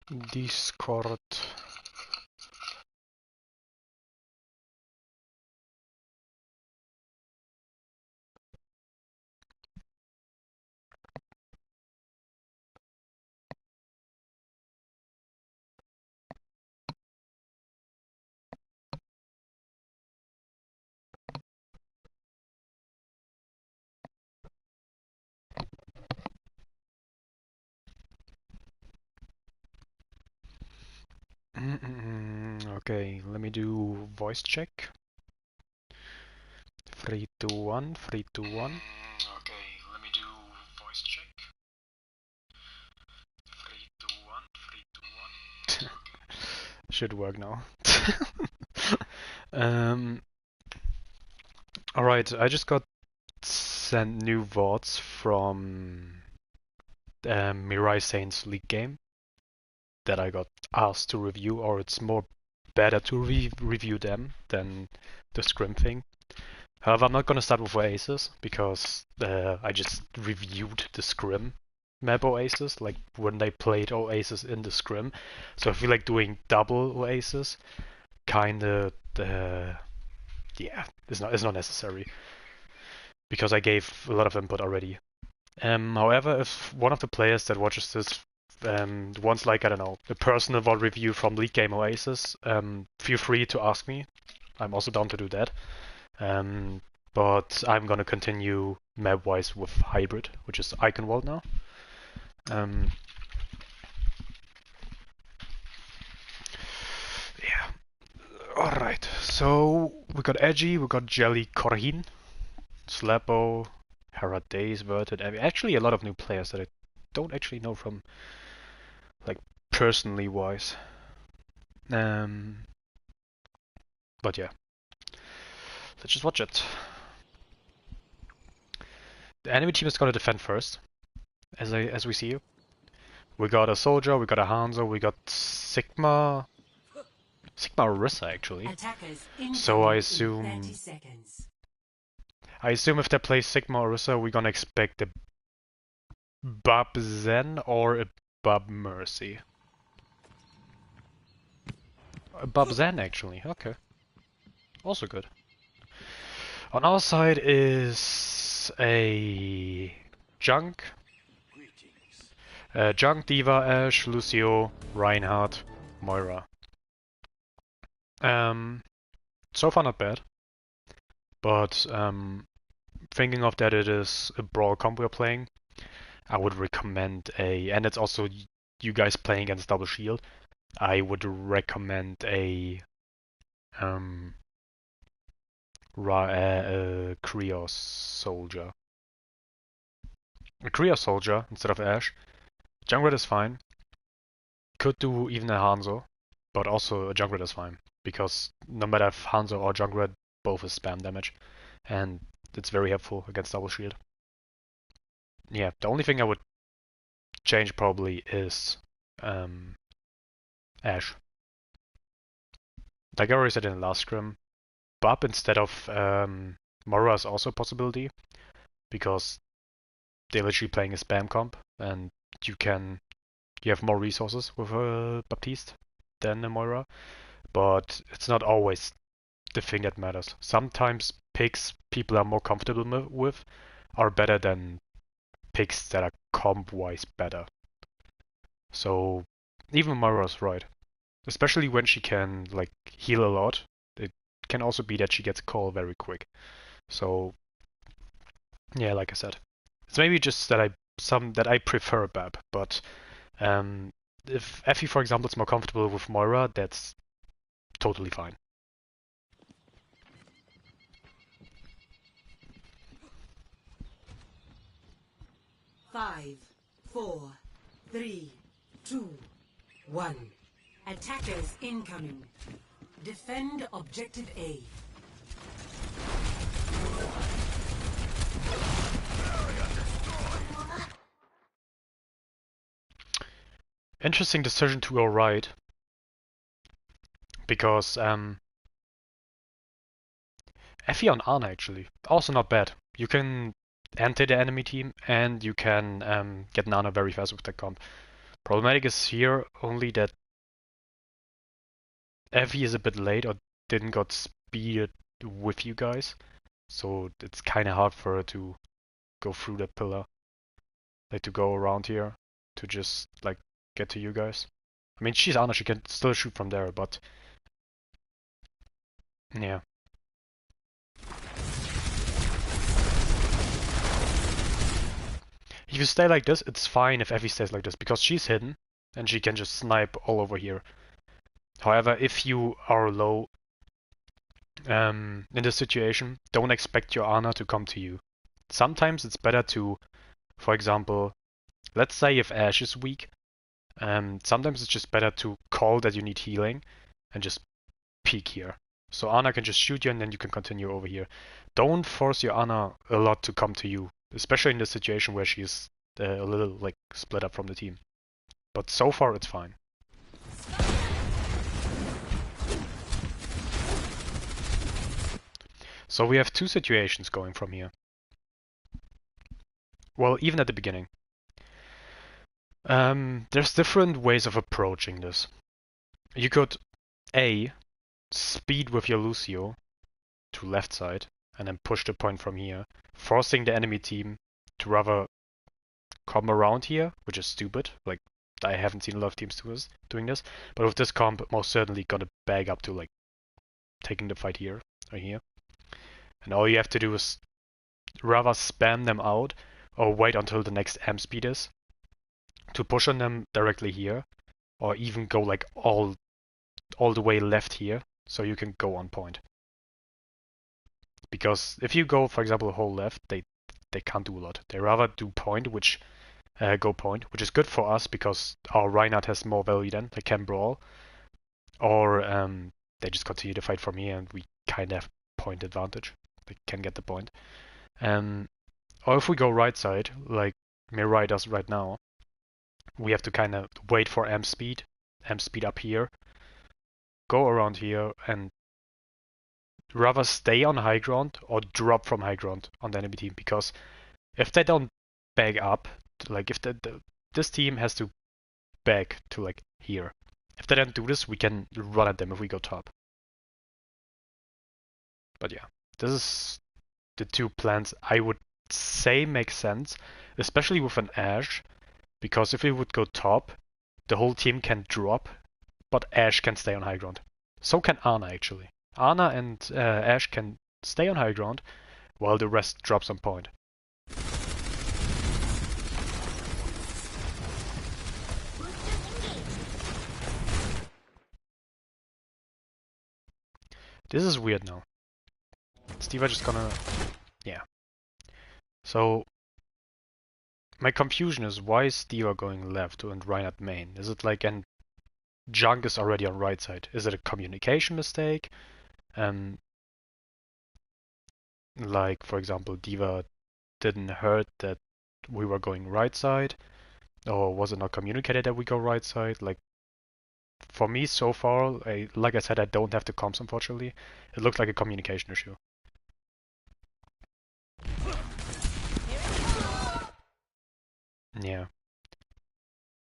Discord. Okay, let me do voice check. 3, 2, 1, 3, 2, 1. Okay, let me do voice check. 3, 2, 1, 3, 2, 1. Should work now. Alright, I just got sent new VODs from Mirai League game that I got asked to review, or it's more better to review them than the scrim thing. However, I'm not gonna start with Oasis because I just reviewed the scrim map Oasis, like when they played Oasis in the scrim. So I feel like doing double Oasis kinda yeah, it's not necessary because I gave a lot of input already. However, if one of the players that watches this wants, like, I don't know, a personal VOD review from League Game Oasis, feel free to ask me. I'm also down to do that. But I'm gonna continue map-wise with Hybrid, which is Eichenwald now. Yeah. Alright, so we got Edgy, we got Jelly Korhin, Slappo, Harad Days, Verted. Actually, a lot of new players that I don't actually know from, like, personally wise. But yeah, let's just watch it. The enemy team is gonna defend first, as we see you. We got a soldier, we got a Hanzo, we got Sigma Orisa actually. So I assume if they play Sigma Orisa, we're gonna expect a Bab Zen or a Bab Mercy. A Bab Zen actually, okay. Also good. On our side is a Junk. Junk, Diva, Ash, Lucio, Reinhardt, Moira. So far not bad. But thinking of that it is a brawl comp we're playing, I would recommend and it's also you guys playing against Double Shield, I would recommend a Krios Soldier. A Krios Soldier instead of Ash. Junkrat is fine. Could do even a Hanzo, but also a Junkrat is fine. Because no matter if Hanzo or Junkrat, both is spam damage. And it's very helpful against Double Shield. Yeah, the only thing I would change probably is Ash. Like I already said in the last scrim, Bub instead of Mora is also a possibility because they're literally playing a spam comp and you have more resources with Baptiste than a Moira, but it's not always the thing that matters. Sometimes picks people are more comfortable with are better than picks that are comp-wise better. So even Moira's right. Especially when she can, like, heal a lot. It can also be that she gets a call very quick. So yeah, like I said, it's maybe just that I prefer Bab, but if Effie, for example, is more comfortable with Moira, that's totally fine. Five, 4, 3, 2, 1. Attackers incoming. Defend objective A. Interesting decision to go right. Because Effie on Ana actually. Also not bad. You can enter the enemy team and you can get Nana very fast with that comp. Problematic is here only that Evie is a bit late or didn't got speeded with you guys, so it's kind of hard for her to go through that pillar, like to go around here to just like get to you guys. I mean, she's Ana, she can still shoot from there, but yeah. If you stay like this, it's fine if Evie stays like this, because she's hidden, and she can just snipe all over here. However, if you are low in this situation, don't expect your Ana to come to you. Sometimes it's better to, for example, let's say if Ashe is weak, sometimes it's just better to call that you need healing and just peek here. So Ana can just shoot you and then you can continue over here. Don't force your Ana a lot to come to you, especially in the situation where she's a little like split up from the team. But so far it's fine. So we have two situations going from here. Well, even at the beginning. There's different ways of approaching this. You could A, speed with your Lucio to left side and then push the point from here, forcing the enemy team to rather come around here, which is stupid. Like, I haven't seen a lot of teams doing this, but with this comp, most certainly gonna bag up to like taking the fight here or here. And all you have to do is rather spam them out or wait until the next M speed is to push on them directly here, or even go like all the way left here so you can go on point. Because if you go, for example, whole left, they can't do a lot. They rather do point, which go point, which is good for us because our Reinhardt has more value then. They can brawl, or they just continue to fight from here and we kind of have point advantage. They can get the point. Or if we go right side, like Mirai does right now, we have to kind of wait for M speed up here, go around here, and rather stay on high ground or drop from high ground on the enemy team. Because if they don't bag up, like if this team has to bag to like here. If they don't do this, we can run at them if we go top. But yeah, this is the two plans I would say make sense, especially with an Ashe, because if we would go top, the whole team can drop, but Ashe can stay on high ground. So can Ana actually. Ana and Ashe can stay on high ground, while the rest drops on point. This is weird now. Is D.Va just gonna... Yeah. So... My confusion is, why is D.Va going left and Reinhardt main? Is it like... And Junk is already on right side. Is it a communication mistake? Like, for example, D.Va didn't heard that we were going right side? Or was it not communicated that we go right side? Like, for me so far, like I said, I don't have the comps unfortunately. It looked like a communication issue. Yeah.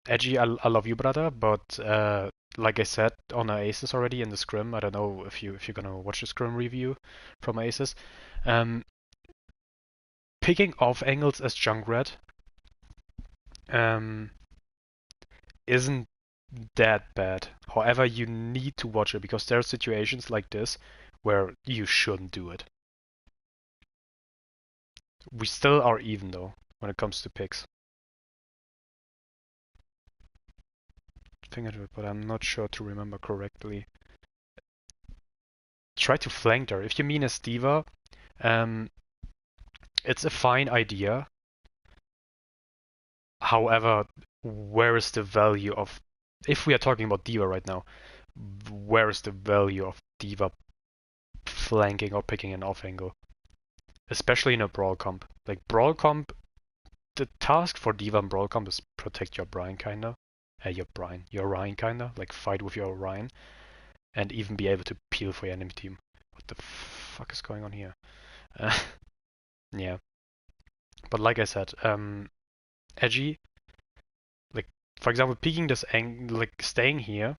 Edgy, I love you, brother, but like I said on our Aces already in the scrim, I don't know if you're gonna watch the scrim review from Aces. Picking off angles as Junkrat isn't that bad. However, you need to watch it because there are situations like this where you shouldn't do it. We still are even though when it comes to picks. But I'm not sure to remember correctly. Try to flank her. If you mean as D.Va, it's a fine idea. However, where is the value of... If we are talking about D.Va right now, where is the value of D.Va flanking or picking an off angle? Especially in a Brawl comp. Like, Brawl comp, the task for D.Va and Brawl comp is protect your Brian, kinda. Your Ryan, kinda. Like, fight with your Ryan. And even be able to peel for your enemy team. What the fuck is going on here? Yeah. But like I said, Edgy, like, for example, peeking this angle, like staying here,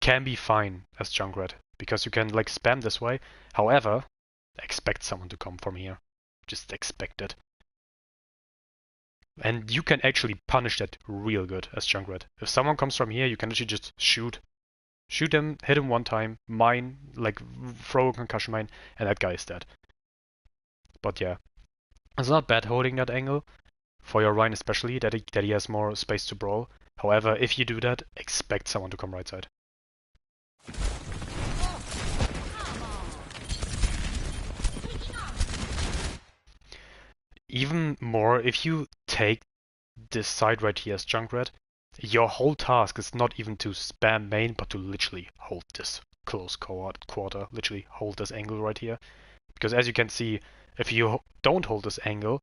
can be fine as Junkrat because you can like spam this way. However, expect someone to come from here. Just expect it. And you can actually punish that real good as Junkrat. If someone comes from here, you can actually just shoot him, hit him one time, mine, like throw a concussion mine, and that guy is dead. But yeah, it's not bad holding that angle for your Rhine especially, that he has more space to brawl. However, if you do that, expect someone to come right side. Even more, if you take this side right here as Junkrat, your whole task is not even to spam main, but to literally hold this close quarter, literally hold this angle right here. Because as you can see, if you don't hold this angle,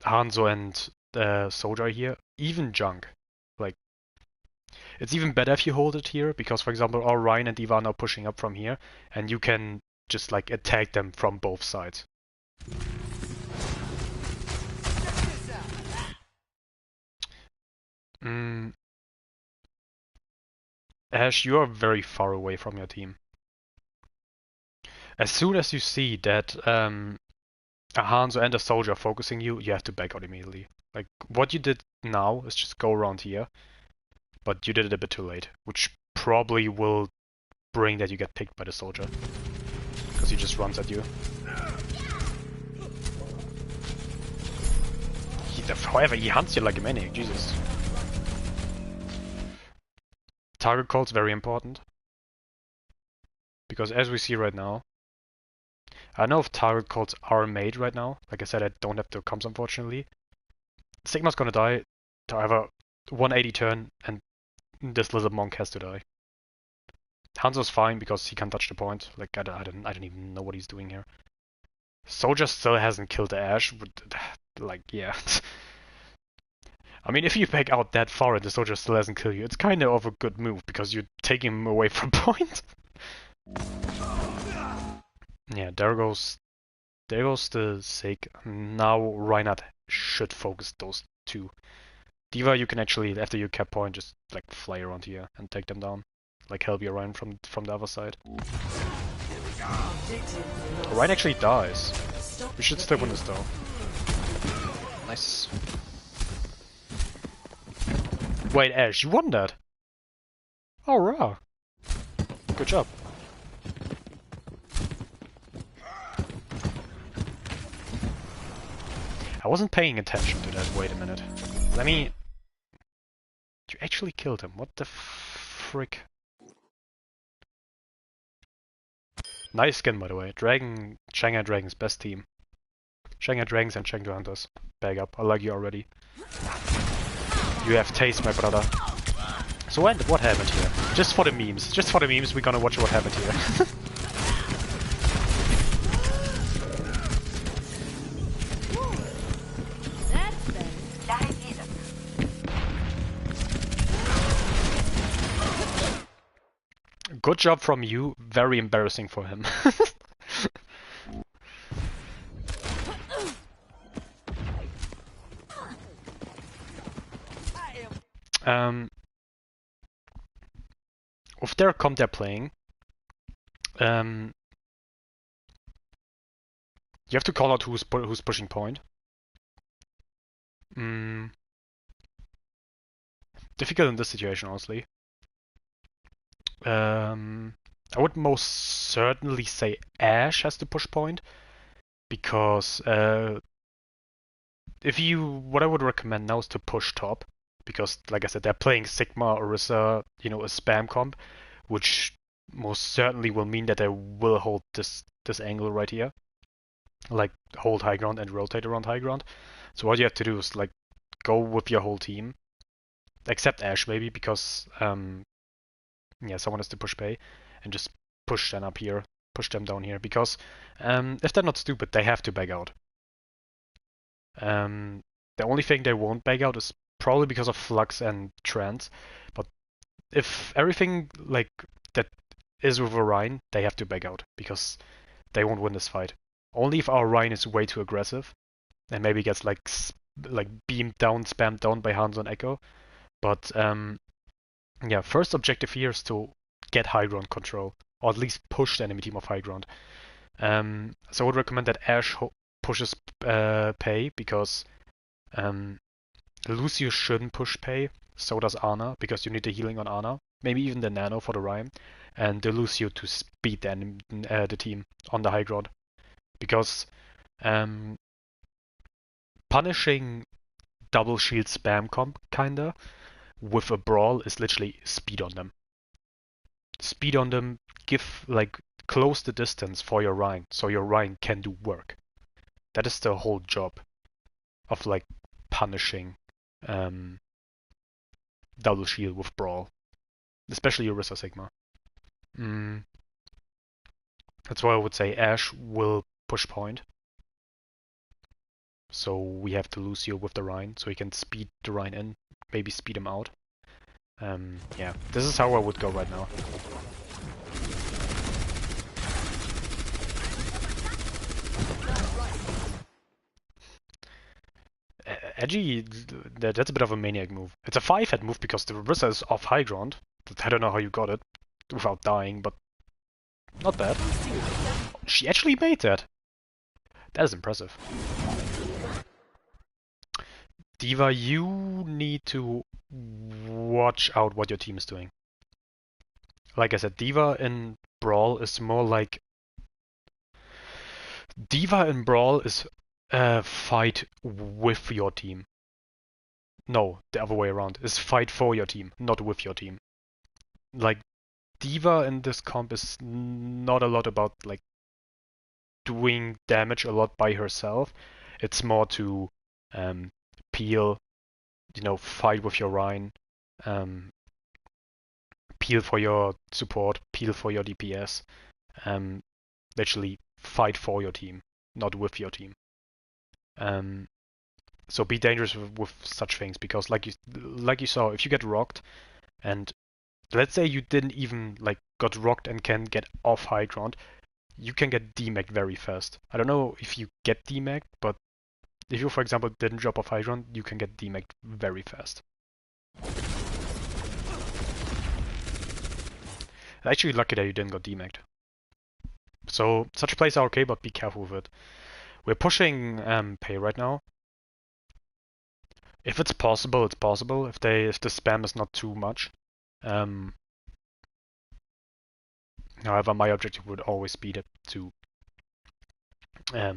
Hanzo and Soldier here, even Junk. Like, it's even better if you hold it here, because for example, our Ryan and Diva are now pushing up from here, and you can just like attack them from both sides. Ash, you are very far away from your team. As soon as you see that a Hanzo and a Soldier focusing you, you have to back out immediately. Like, what you did now is just go around here, but you did it a bit too late, which probably will bring that you get picked by the Soldier, because he just runs at you. However, he hunts you like a maniac, Jesus. Target call's very important, because as we see right now, I don't know if target calls are made right now. Like I said, I don't have the comms unfortunately. Sigma's gonna die to either 180 turn, and this little monk has to die. Hanzo's fine because he can't touch the point. Like I don't even know what he's doing here. Soldier still hasn't killed the Ash, but like yeah. I mean, if you back out that far and the Soldier still hasn't killed you, it's kind of a good move because you're taking him away from point. Yeah, there goes the Sig. Now Reinhardt should focus those two. Diva, you can actually, after you cap point, just like fly around here and take them down. Like help your Ryan from the other side. Ryan actually dies. We should still win this though. Nice. Wait, Ash, you won that? Oh, wow. Good job. I wasn't paying attention to that. Wait a minute. Let me... You actually killed him. What the frick? Nice skin, by the way. Shanghai Dragon's best team. Shanghai Dragons and Chengdu Hunters. Bag up. I like you already. You have taste, my brother. So what happened here? Just for the memes. Just for the memes, we're gonna watch what happened here. Good job from you. Very embarrassing for him. With their comp they're playing, you have to call out who's pushing point. Difficult in this situation, honestly. I would most certainly say Ash has to push point, because what I would recommend now is to push top, because like I said, they're playing Sigma, Orisa, you know, a spam comp, which most certainly will mean that they will hold this angle right here, like hold high ground and rotate around high ground. So what you have to do is like go with your whole team, except Ash maybe, because yeah, someone has to push Pei, and just push them up here, push them down here, because if they're not stupid, they have to back out. The only thing they won't back out is probably because of Flux and Trance, but if everything like that is with Orion, they have to back out, because they won't win this fight. Only if our Orion is way too aggressive, and maybe gets like like beamed down, spammed down by Hanzo and Echo. But yeah, first objective here is to get high ground control, or at least push the enemy team off high ground. So I would recommend that Ashe pushes Pei, because Lucio shouldn't push Pei, so does Ana, because you need the healing on Ana, maybe even the Nano for the Rhyme, and the Lucio to speed the team on the high ground. Because punishing double shield spam comp, kinda, with a brawl is literally speed on them. Speed on them, close the distance for your Rhine, so your Rhine can do work. That is the whole job of like punishing double shield with brawl, especially Orisa Sigma. That's why I would say Ashe will push point. So we have to Lucio with the Rhine, so he can speed the Rhine in, maybe speed him out. Yeah, this is how I would go right now. Edgy, that's a bit of a maniac move. It's a 5-head move because the Orisa is off high ground. I don't know how you got it without dying, but not bad. She actually made that. That is impressive. D.Va, you need to watch out what your team is doing. Like I said, D.Va in Brawl is more like... D.Va in Brawl is fight with your team. No, the other way around. Is fight for your team, not with your team. Like, D.Va in this comp is not a lot about like doing damage a lot by herself. It's more to peel, fight with your Rhine, peel for your support, peel for your DPS, literally fight for your team, not with your team. So be dangerous with such things, because like you saw, if you get rocked, and let's say you didn't even got rocked and can get off high ground, you can get demagged very fast. I don't know if you get demagged, but if you, for example, didn't drop off high ground, you can get demagged very fast. Actually lucky that you didn't get demagged. So such plays are okay, but be careful with it. We're pushing Pei right now. If it's possible, it's possible. If the spam is not too much. However, my objective would always be to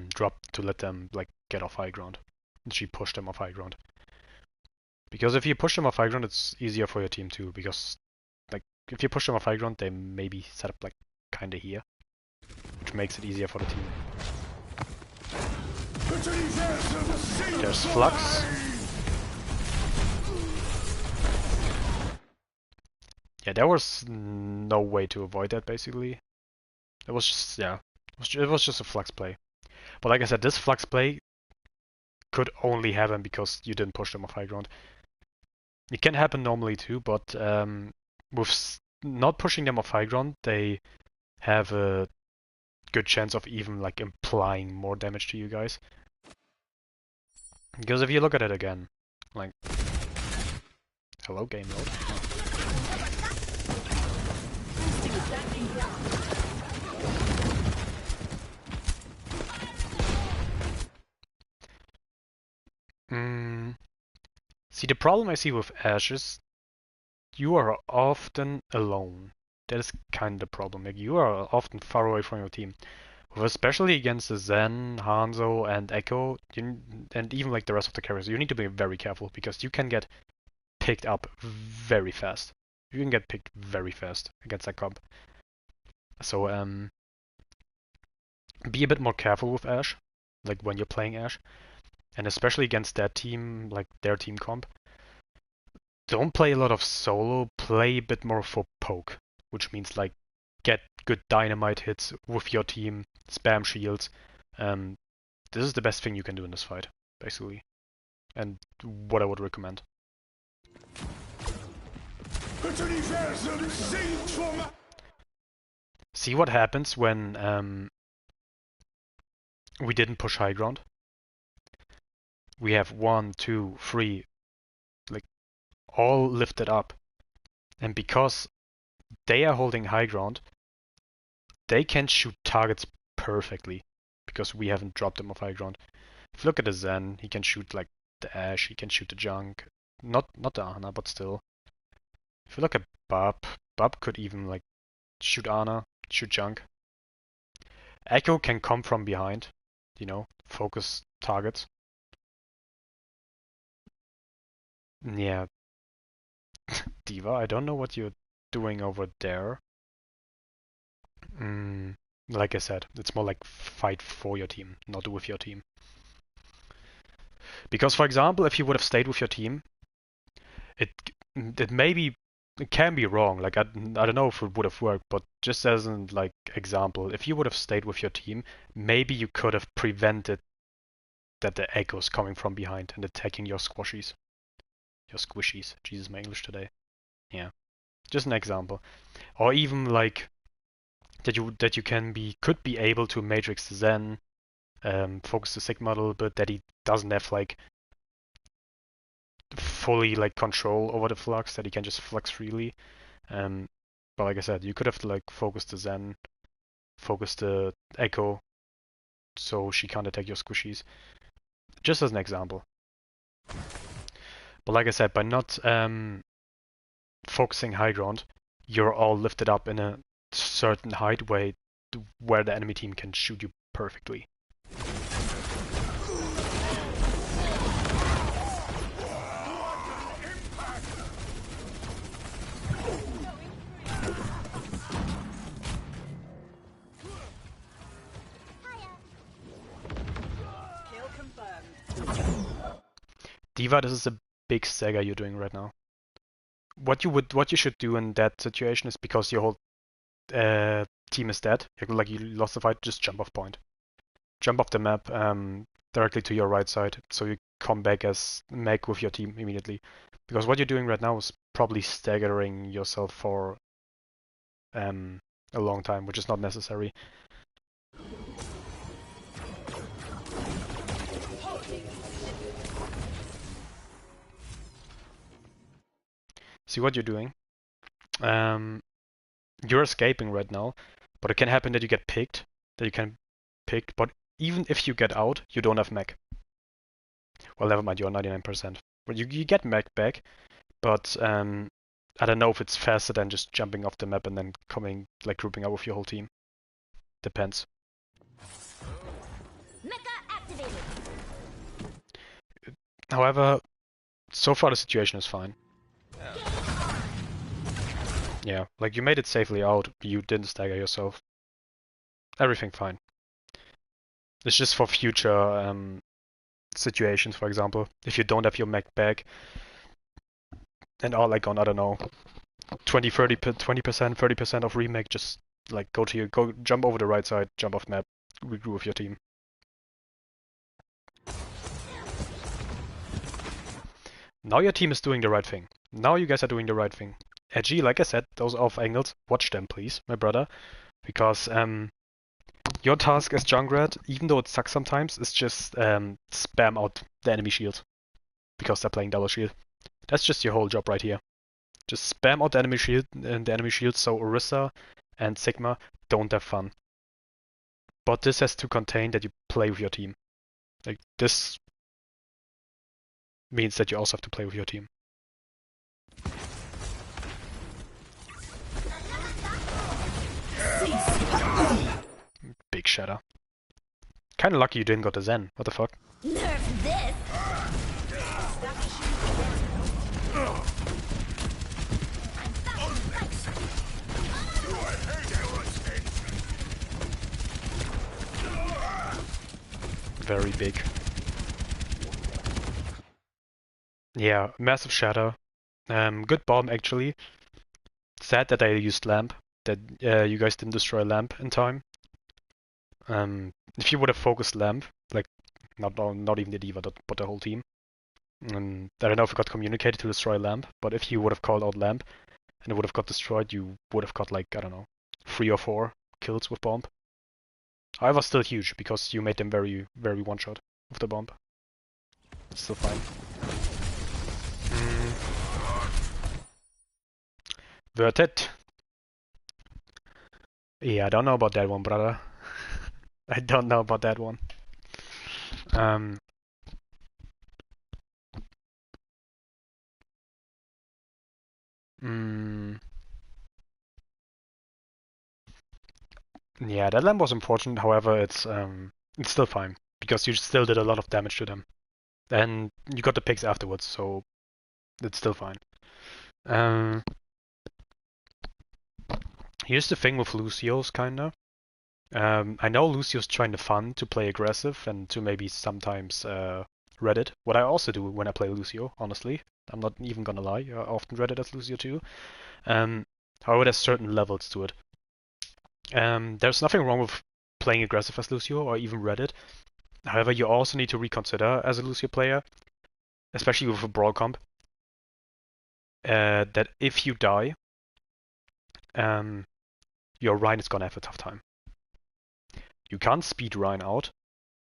drop to let them get off high ground. She push them off high ground. Because if you push them off high ground, it's easier for your team too. Because if you push them off high ground, they maybe set up kinda here, which makes it easier for the team. There's Flux. Yeah, there was no way to avoid that, basically. It was just, yeah, it was just a Flux play. But like I said, this Flux play could only happen because you didn't push them off high ground. It can happen normally too, but with not pushing them off high ground, they have a good chance of even implying more damage to you guys. Because if you look at it again, hello game mode. See, the problem I see with Ashe is you are often alone. That is kind of the problem. You are often far away from your team. Especially against the Zen, Hanzo, and Echo, and even the rest of the characters, you need to be very careful because you can get picked up very fast. You can get picked very fast against that comp. So be a bit more careful with Ashe, when you're playing Ashe, and especially against that team, their team comp. Don't play a lot of solo. Play a bit more for poke, which means get good dynamite hits with your team, spam shields. This is the best thing you can do in this fight, basically, and what I would recommend. See what happens when we didn't push high ground? we have 1, 2, 3, like all lifted up. And because they are holding high ground, they can shoot targets perfectly because we haven't dropped them off high ground. If you look at the Zen, he can shoot like the Ash, he can shoot the Junk. Not the Ana, but still. If you look at Bob could even like shoot Ana, shoot Junk. Echo can come from behind, you know, focus targets. Yeah. Diva, I don't know what you're doing over there. Like I said, it's more like fight for your team, not with your team. Because, for example, if you would have stayed with your team, it can be wrong. Like I don't know if it would have worked, but just as an like example, if you would have stayed with your team, maybe you could have prevented that the echoes coming from behind and attacking your squishies. Your squishies. Jesus, my English today. Yeah, just an example. Or even like that you could be able to matrix the Zen, focus the Sigma a little bit, that he doesn't have like fully like control over the flux, that he can just flux freely. But like I said, you could have like focused the Zen, focused the Echo, so she can't attack your squishies. Just as an example. But like I said, by not focusing high ground, you're all lifted up in a certain height where the enemy team can shoot you perfectly. Diva, this is a big stagger you're doing right now. What you should do in that situation is, because your whole team is dead, like you lost the fight, just jump off point. Jump off the map directly to your right side, so you come back as Meg with your team immediately. Because what you're doing right now is probably staggering yourself for a long time, which is not necessary. See what you're doing? You're escaping right now, but it can happen that you get picked, but even if you get out, you don't have mech. Well, never mind, you're 99%. But you get mech back, but I don't know if it's faster than just jumping off the map and then coming, like grouping up with your whole team. Depends. Mecha activated. However, so far the situation is fine. Yeah, like you made it safely out, you didn't stagger yourself. Everything fine. It's just for future situations, for example. If you don't have your mech back and are like on, I don't know, 20%, 30% of remake, just like go jump over the right side, jump off map, regroup with your team. Now your team is doing the right thing. Now you guys are doing the right thing. Edgy, like I said, those off angles, watch them please, my brother. Because your task as Junkrat, even though it sucks sometimes, is just spam out the enemy shield. Because they're playing double shield. That's just your whole job right here. Just spam out the enemy shield so Orisa and Sigma don't have fun. But this has to contain that you play with your team. Like this means that you also have to play with your team. Big shatter. Kinda lucky you didn't got the Zen. What the fuck? Nerf this. Very big. Yeah, massive shatter. Good bomb actually. Sad that I used lamp. That you guys didn't destroy lamp in time. If you would have focused lamp, like not even the Diva, but the whole team. I don't know if it got communicated to destroy lamp, but if you would have called out lamp and it would have got destroyed, you would have got like, I don't know, 3 or 4 kills with bomb. However, still huge because you made them very, very one shot with the bomb. Still fine. Worth it. Yeah, I don't know about that one, brother. I don't know about that one. Yeah, that lamp was important. However, it's still fine because you still did a lot of damage to them, and you got the picks afterwards, so it's still fine. Here's the thing with Lucio's kinda. I know Lucio's trying to fun to play aggressive and to maybe sometimes Reddit. What I also do when I play Lucio, honestly. I'm not even gonna lie. I often Reddit as Lucio too. However, there's certain levels to it. There's nothing wrong with playing aggressive as Lucio or even Reddit. However, you also need to reconsider as a Lucio player, especially with a brawl comp, that if you die, your Rhine is gonna have a tough time. You can't speed Rhine out,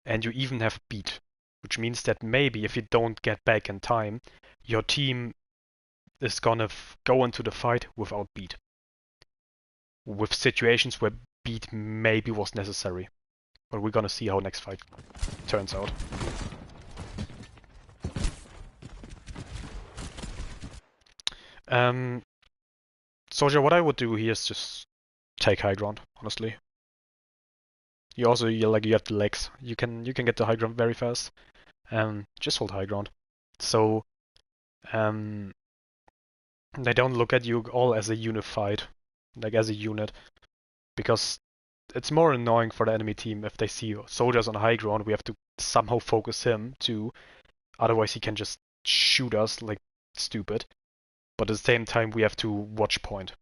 and you even have beat, which means that maybe if you don't get back in time, your team is gonna go into the fight without beat, with situations where beat maybe was necessary. But we're gonna see how next fight turns out. Soldier, what I would do here is just take high ground, honestly. You have the legs. You can get the high ground very fast. Just hold high ground. So they don't look at you all as a unified, like as a unit, because it's more annoying for the enemy team if they see soldiers on high ground. We have to somehow focus him too, otherwise he can just shoot us like stupid. But at the same time, we have to watch point.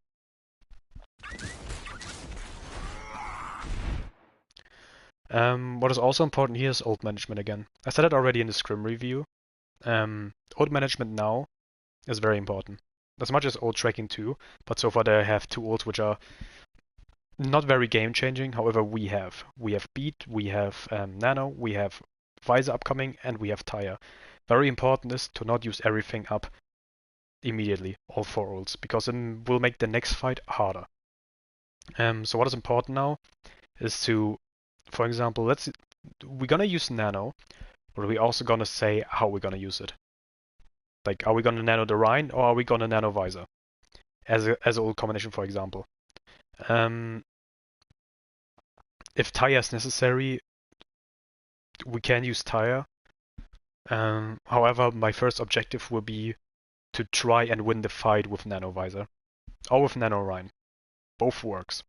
What is also important here is ult management again. I said it already in the scrim review. Ult management now is very important. As much as ult tracking too, but so far they have two ults which are not very game changing. However, we have beat, we have nano, we have visor upcoming, and we have tire. Very important is to not use everything up immediately, all four ults, because it will make the next fight harder. So what is important now is to, for example, we're gonna use nano, but we're also gonna say how we're gonna use it. Like, are we gonna nano the Rhine or are we gonna nano visor? As an ult combination, for example. If tire is necessary, we can use tire. However, my first objective will be to try and win the fight with nano visor or with nano Rhine. Both works.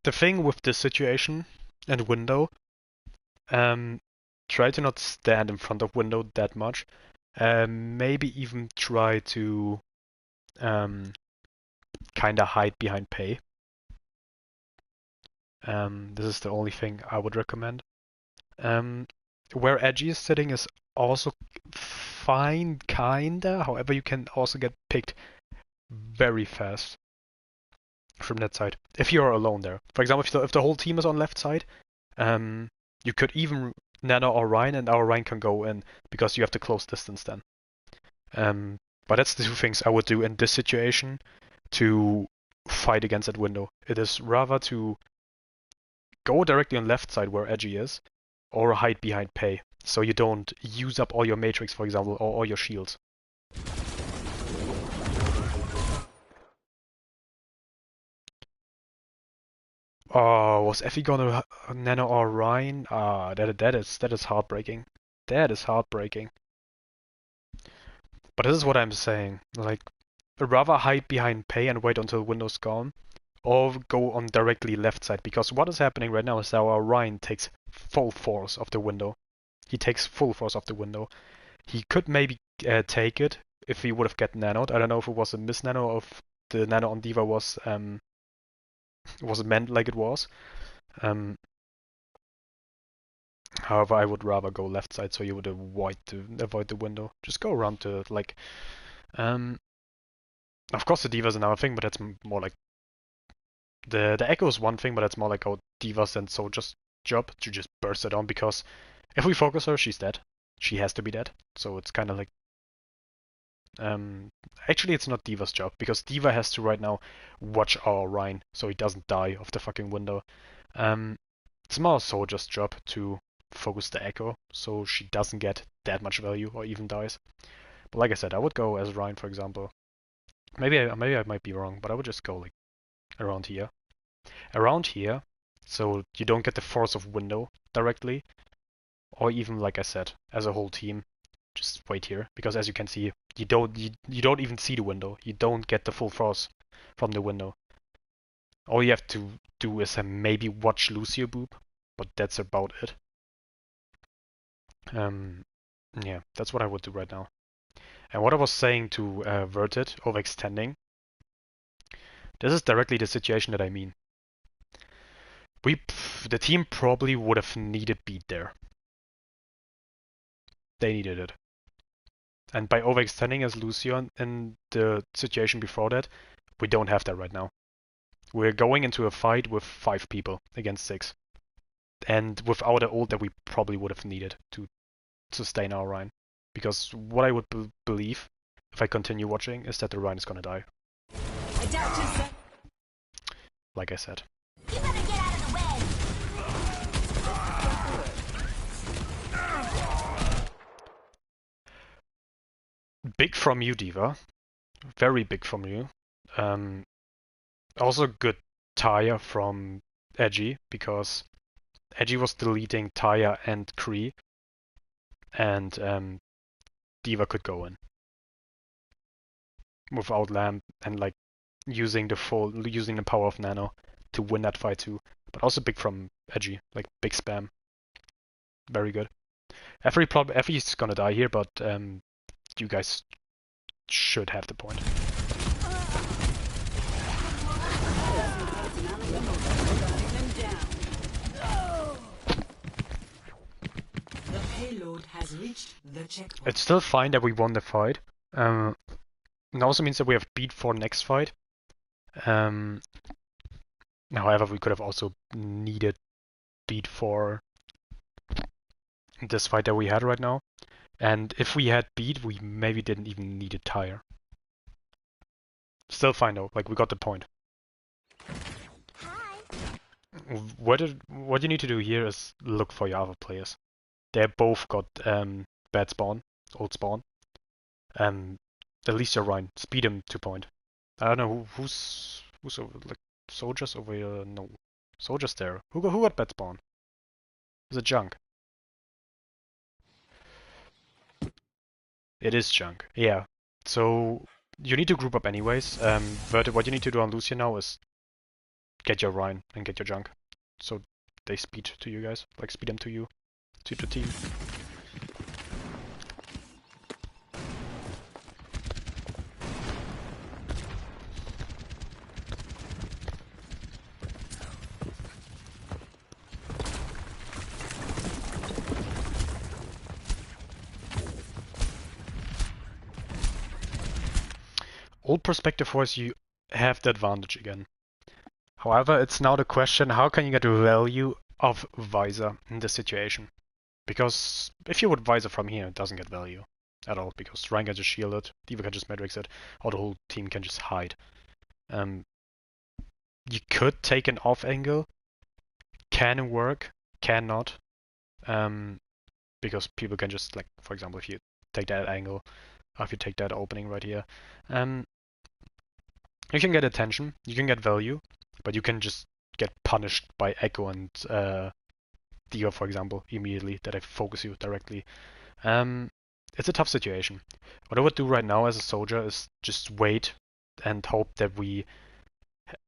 The thing with this situation and window, try to not stand in front of window that much. Maybe even try to kinda hide behind pay. This is the only thing I would recommend. Where Edgy is sitting is also fine, kinda. However, you can also get picked very fast from that side if you're alone there. For example, if the whole team is on left side, you could even nano or Rhine, and our Rhine can go in because you have the close distance then. But that's the two things I would do in this situation to fight against that window. It is rather to go directly on left side where Edgy is, or hide behind pay, so you don't use up all your matrix, for example, or all your shields. Oh, was Effie gonna nano or Rhine? Ah, that is heartbreaking. That is heartbreaking. But this is what I'm saying. Like, rather hide behind pay and wait until window's gone, or go on directly left side, because what is happening right now is that our Rhine takes full force of the window. He takes full force of the window. He could maybe take it if he would have gotten nanoed. I don't know if it was a miss nano or if the nano on D.Va was meant like it was. However, I would rather go left side so you would avoid the window. Just go around to like. Of course, the D.Va is another thing, but that's more like The echo is one thing, but it's more like our Diva's and Soldier's job to just burst it on, because if we focus her, she's dead. She has to be dead. So it's kind of like actually, it's not Diva's job, because Diva has to right now watch our Rhine so he doesn't die off the fucking window. It's more Soldier's job to focus the Echo so she doesn't get that much value or even dies. But like I said, I would go as Rhine, for example. Maybe I might be wrong, but I would just go like around here. Around here, so you don't get the force of window directly, or even like I said, as a whole team, just wait here, because as you can see, you don't even see the window. You don't get the full force from the window. All you have to do is maybe watch Lucio boop, but that's about it. Yeah, that's what I would do right now. And what I was saying to Vert it, overextending, this is directly the situation that I mean. The team probably would have needed beat there. They needed it. And by overextending as Lucio in the situation before that, we don't have that right now. We're going into a fight with 5 people against 6. And without an ult that we probably would have needed to sustain our Rhine. Because what I would believe, if I continue watching, is that the Rhine is gonna die. Like I said. You better get out of the way. Big from you, Diva. Very big from you. Also good Taya from Edgy, because Edgy was deleting Taya and Kree, and Diva could go in without Lamp and like using the power of Nano to win that fight too. But also big from Edgy, like big spam. Very good. Effie's gonna die here, but you guys should have the point. The payload has reached the checkpoint. It's still fine that we won the fight. It also means that we have beat for next fight. However, we could have also needed beat for this fight that we had right now. And if we had beat, we maybe didn't even need a tire. Still fine though, like we got the point. Hi. What you need to do here is look for your other players. They both got bad spawn, old spawn. At least you're Rhine. Speed him to point. I don't know who's over, like soldiers over here. No, soldiers there. Who got bad spawn? Is it Junk? It is Junk. Yeah. So you need to group up anyways. But what you need to do on Lucia now is get your Rhine and get your Junk. So they speed to you guys, like speed them to you, to the team. Old perspective wise, you have the advantage again. However, it's now the question, how can you get the value of Visor in this situation? Because if you would Visor from here, it doesn't get value at all, because Ryan can just shield it, Diva can just Matrix it, or the whole team can just hide. You could take an off angle, can work, cannot, because people can just, like, for example, if you take that angle, or if you take that opening right here, you can get attention, you can get value, but you can just get punished by Echo and Diva, for example, immediately, that I focus you directly. It's a tough situation. What I would do right now as a soldier is just wait and hope that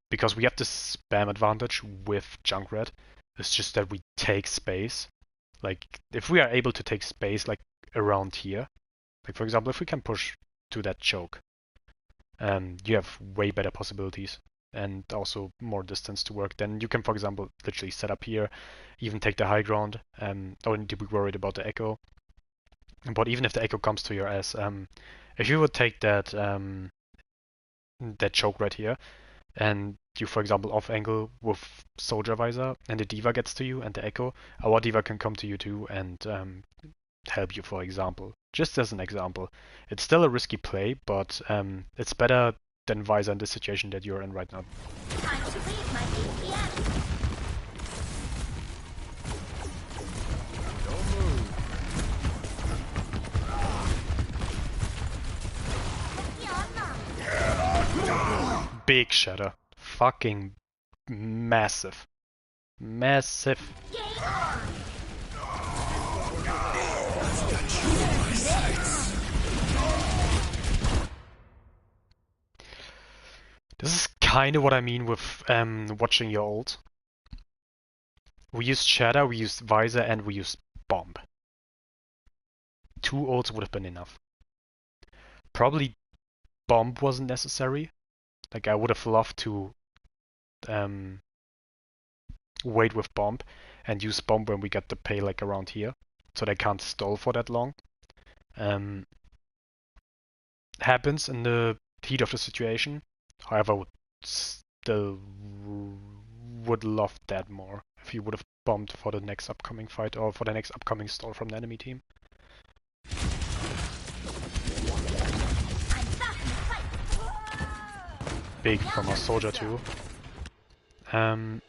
because we have this spam advantage with Junkrat, it's just that we take space. Like, if we are able to take space, like, around here, like, for example, if we can push to that choke, you have way better possibilities and also more distance to work. Then you can, for example, literally set up here, even take the high ground, don't need to be worried about the echo. But even if the echo comes to your ass, if you would take that that choke right here, and you, for example, off angle with Soldier Visor, and the D.Va gets to you and the Echo, our D.Va can come to you too and help you, for example. Just as an example. It's still a risky play, but it's better than Visor in the situation that you're in right now. Time to leave my APM. Big shatter. Fucking massive. Massive. This is kind of what I mean with watching your ult. We used Shatter, we used Visor, and we used Bomb. 2 ults would have been enough. Probably Bomb wasn't necessary. Like, I would have loved to wait with Bomb and use Bomb when we get the pay like around here, so they can't stall for that long. Happens in the heat of the situation. However, would still would love that more if you would have bombed for the next upcoming fight or for the next upcoming stall from the enemy team. Big from our Soldier too. Yeah,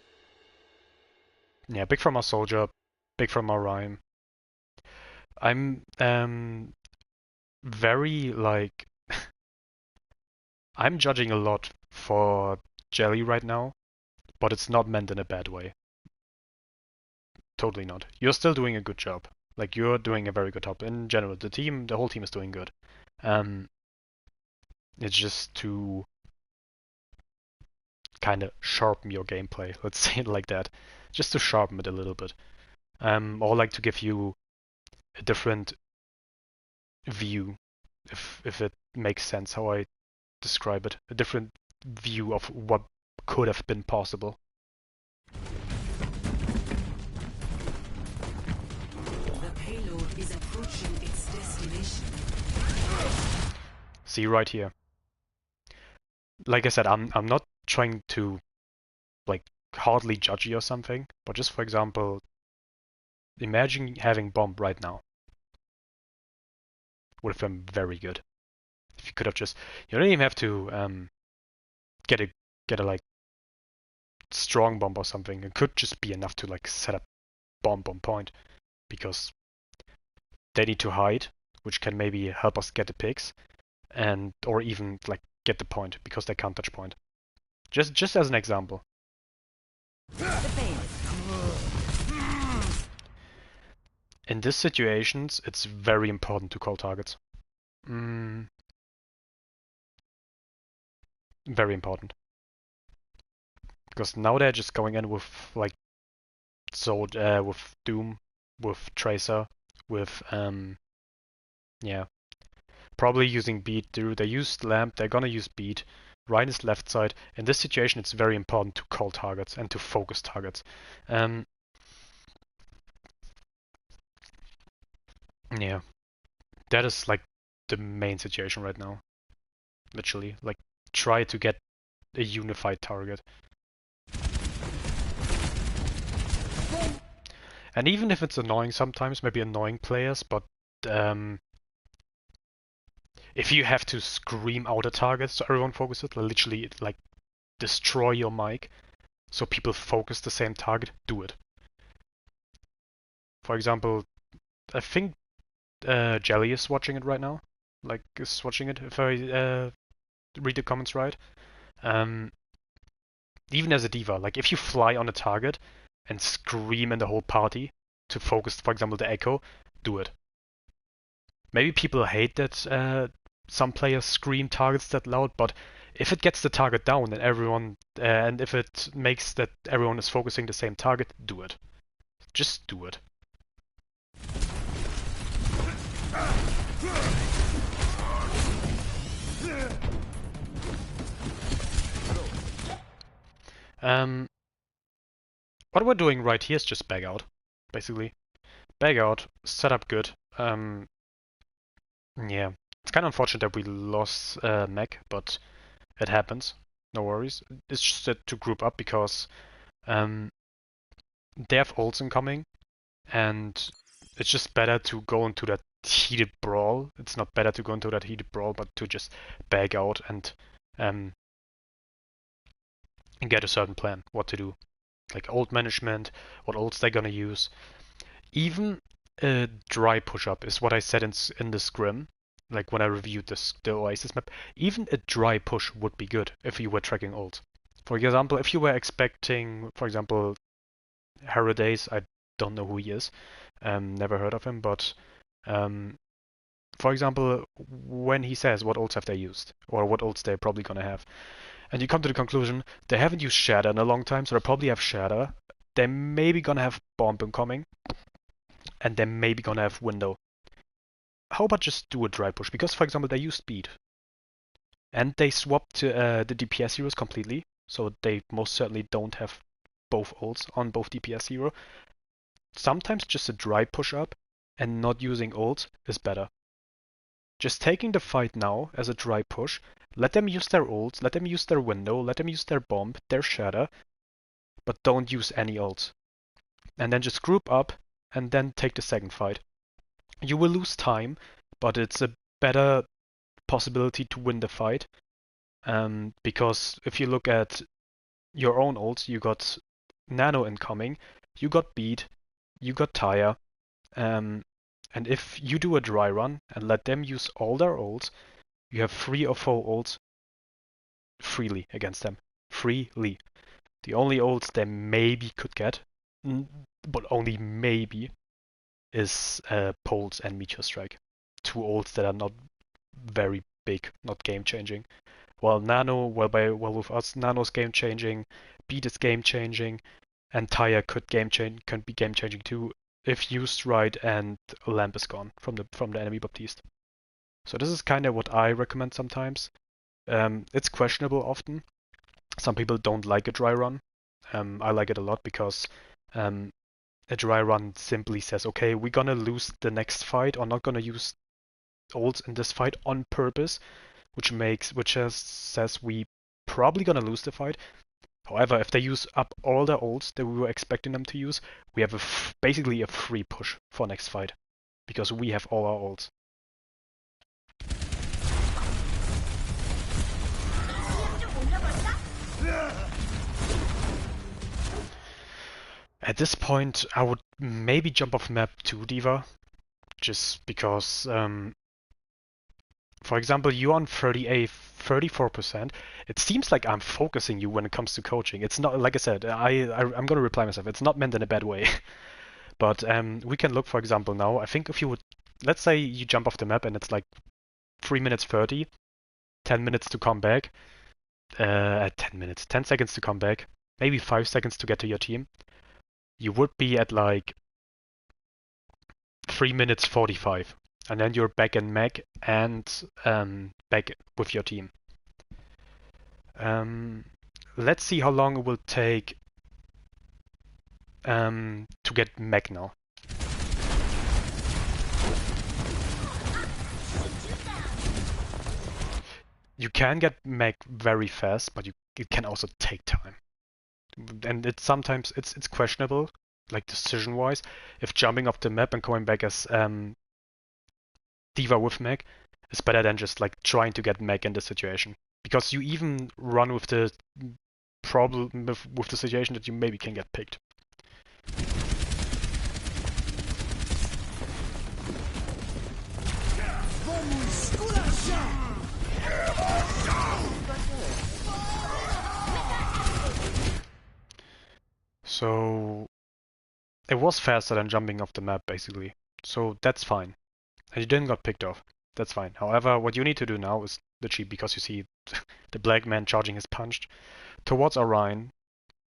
big from our Soldier, big from our Rhyme. I'm very like I'm judging a lot for Jelly right now, but it's not meant in a bad way. Totally not. You're still doing a good job. Like, you're doing a very good job. In general, the whole team is doing good. It's just to kind of sharpen your gameplay, let's say it like that. Just to sharpen it a little bit. Or like to give you a different view, if it makes sense how I describe it. A different view of what could have been possible. The payload is approaching its destination. See right here. Like I said, I'm not trying to like hardly judge you or something, but just for example, imagine having Bomb right now. Would have been very good. If you could have just, you don't even have to get a like strong bomb or something. It could just be enough to like set up bomb on point, because they need to hide, which can maybe help us get the picks, and or even like get the point because they can't touch point. Just as an example. In these situations, it's very important to call targets. Very important. Because now they're just going in with like with Doom, with Tracer, with yeah. Probably using Beat. They used Lamp, they're gonna use Beat. Ryan is left side. In this situation, it's very important to call targets and to focus targets. Yeah, that is like the main situation right now. Literally, like try to get a unified target. And even if it's annoying sometimes, maybe annoying players, but if you have to scream out a target so everyone focuses, literally like destroy your mic so people focus the same target, do it. For example, I think Jelly is watching it right now. Like, is watching it, if I read the comments right. Even as a D.Va, like if you fly on a target and scream in the whole party to focus, for example, the Echo, do it. Maybe people hate that some players scream targets that loud, but if it gets the target down and everyone, and if it makes that everyone is focusing the same target, do it. Just do it. What we're doing right here is just bag out, basically. Bag out, set up good. Yeah, it's kind of unfortunate that we lost Mech, but it happens. no worries. It's just that to group up because they have ults incoming, and it's just better to go into that heated brawl. It's not better to go into that heated brawl, but to just back out and get a certain plan, what to do. Like ult management, what ults they're gonna use. Even a dry push-up is what I said in the scrim, like when I reviewed the Oasis map. Even a dry push would be good if you were tracking ult. For example, if you were expecting, for example, Haradays, I don't know who he is, never heard of him, but for example, when he says what ults have they used, or what ults they're probably gonna have, and you come to the conclusion they haven't used Shatter in a long time, so they probably have Shatter. They're maybe gonna have Bomb incoming, and they're maybe gonna have Window. How about just do a dry push? Because, for example, they use Speed, and they swapped to the DPS heroes completely, so they most certainly don't have both ults on both DPS hero. Sometimes just a dry push up and not using ults is better. Just taking the fight now as a dry push, let them use their ults, let them use their window, let them use their bomb, their shatter, but don't use any ults. And then just group up and then take the second fight. You will lose time, but it's a better possibility to win the fight. Because if you look at your own ults, you got Nano incoming, you got Beat, you got Taya, and if you do a dry run and let them use all their ults, you have 3 or 4 ults freely against them. Freely. The only ults they maybe could get, but only maybe, is Pulse and Meteor Strike. 2 ults that are not very big, not game changing. While Nano, with us, Nano's game changing, Beat is game changing, and Taya can be game changing too if used right and Lamp is gone from the enemy Baptiste. So this is kind of what I recommend sometimes. It's questionable often. Some people don't like a dry run. I like it a lot because a dry run simply says, okay, we're gonna lose the next fight or not gonna use ults in this fight on purpose, which says we probably gonna lose the fight. However, if they use up all their ults that we were expecting them to use, we have basically a free push for next fight because we have all our ults. At this point, I would maybe jump off map to D.Va, just because, for example, you're on 34%. It seems like I'm focusing you when it comes to coaching. It's not, like I said, I'm going to reply myself. It's not meant in a bad way. But we can look, for example, now. I think if you would, let's say you jump off the map and it's like 3 minutes 30, 10 minutes to come back, 10 minutes, 10 seconds to come back, maybe 5 seconds to get to your team. You would be at like 3 minutes 45, and then you're back in Meg and back with your team. Let's see how long it will take to get Meg now. You can get Meg very fast, but it can also take time. And it's sometimes it's questionable, like decision-wise, if jumping off the map and coming back as D.Va with Meg is better than just like trying to get Meg in the situation. Because you even run with the problem with the situation that you maybe can get picked. So it was faster than jumping off the map, basically. So that's fine. And you didn't got picked off. That's fine. However, what you need to do now is literally, because you see the black man charging his punch towards Orion,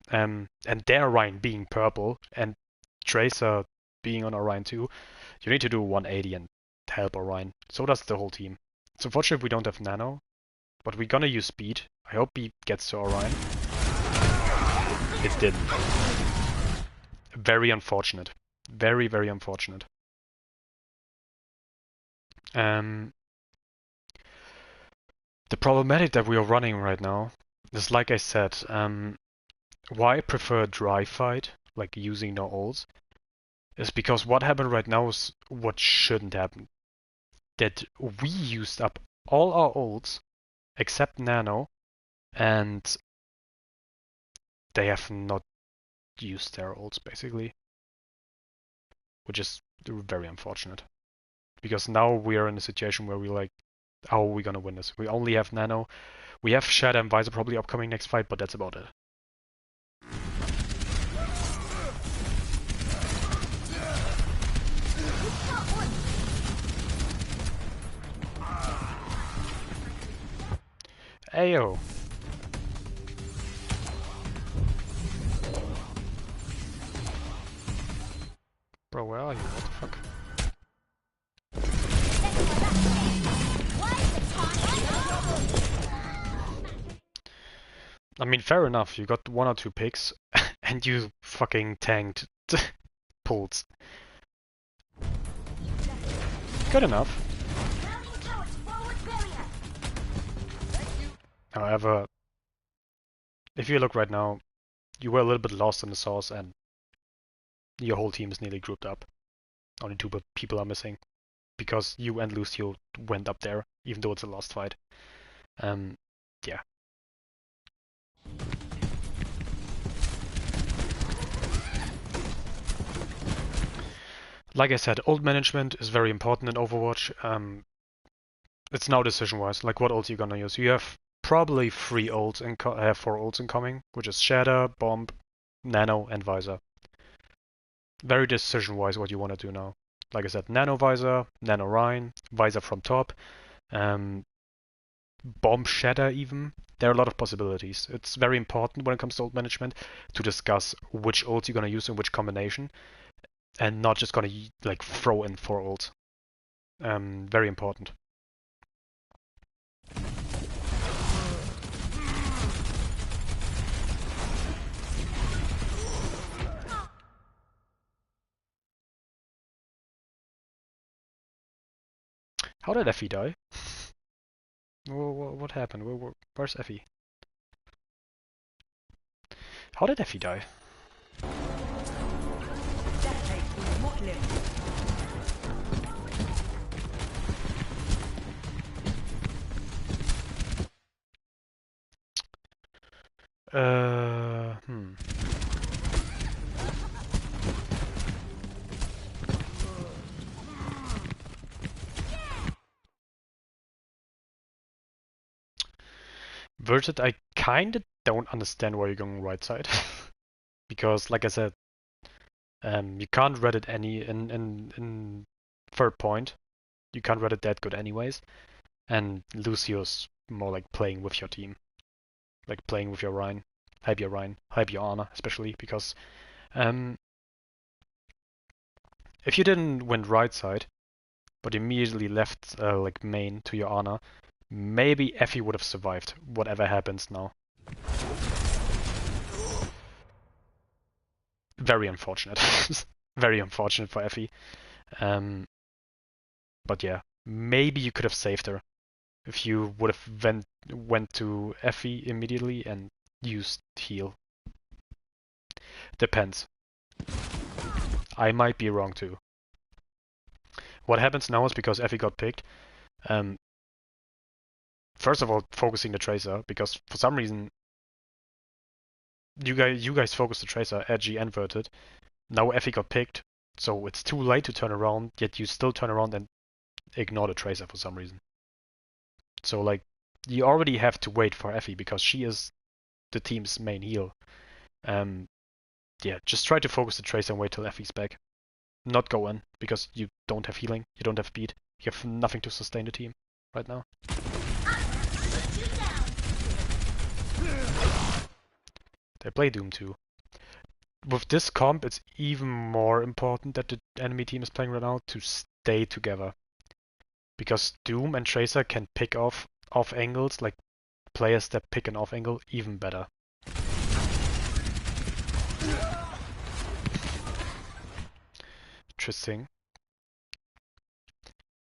and their Orion being purple, and Tracer being on Orion too, you need to do 180 and help Orion. So does the whole team. It's unfortunate we don't have Nano, but we're gonna use Speed. I hope he gets to Orion. It didn't. Very unfortunate. Very, very unfortunate. The problematic that we are running right now Just like I said, why I prefer a dry fight, like using no ults, is because what happened right now is what shouldn't happen. That we used up all our ults except Nano, and they have not used their ults basically, which is very unfortunate. Because now we are in a situation where we're like, how are we gonna win this? We only have Nano, we have Shadow and Visor probably upcoming next fight, but that's about it. Ayo. Bro, where are you? What the fuck? I mean, fair enough, you got 1 or 2 picks, and you fucking tanked pulls. Good enough. However, if you look right now, you were a little bit lost in the sauce and your whole team is nearly grouped up. Only 2 people are missing because you and Lucio went up there, even though it's a lost fight. Yeah. Like I said, ult management is very important in Overwatch. It's now decision-wise, like what ult you're gonna use. You have probably 3 ults and 4 ults incoming, which is Shatter, Bomb, Nano, and Visor. Very decision-wise what you want to do now. Like I said, Nano Visor, Nano Rhine, Visor from top, Bomb Shatter even. There are a lot of possibilities. It's very important when it comes to ult management to discuss which ults you're gonna use in which combination, and not just gonna like throw in 4 ults. Very important. How did Effie die? What happened? Where's Effie? How did Effie die? Hmm. Verted, I kinda don't understand why you're going right side. Because, like I said, you can't read it any in third point. You can't read it that good anyways. And Lucio's more like playing with your team. Like playing with your Rhine. Hype your Rhine. Hype your Ana, especially because if you didn't win right side, but immediately left like main to your Ana, maybe Effie would have survived, whatever happens now. Very unfortunate. Very unfortunate for Effie. But yeah, maybe you could have saved her if you would have went to Effie immediately and used heal. Depends. I might be wrong too. What happens now is because Effie got picked. First of all, focusing the Tracer, because for some reason you guys focused the Tracer, edgy and verted. Now Effie got picked, so it's too late to turn around, yet you still turn around and ignore the Tracer for some reason. So like, you already have to wait for Effie because she is the team's main heal. Yeah, just try to focus the Tracer and wait till Effie's back. Not go in, because you don't have healing, you don't have speed, you have nothing to sustain the team right now. They play Doom too. With this comp, it's even more important that the enemy team is playing right now to stay together. Because Doom and Tracer can pick off angles, like players that pick an off angle even better. Interesting.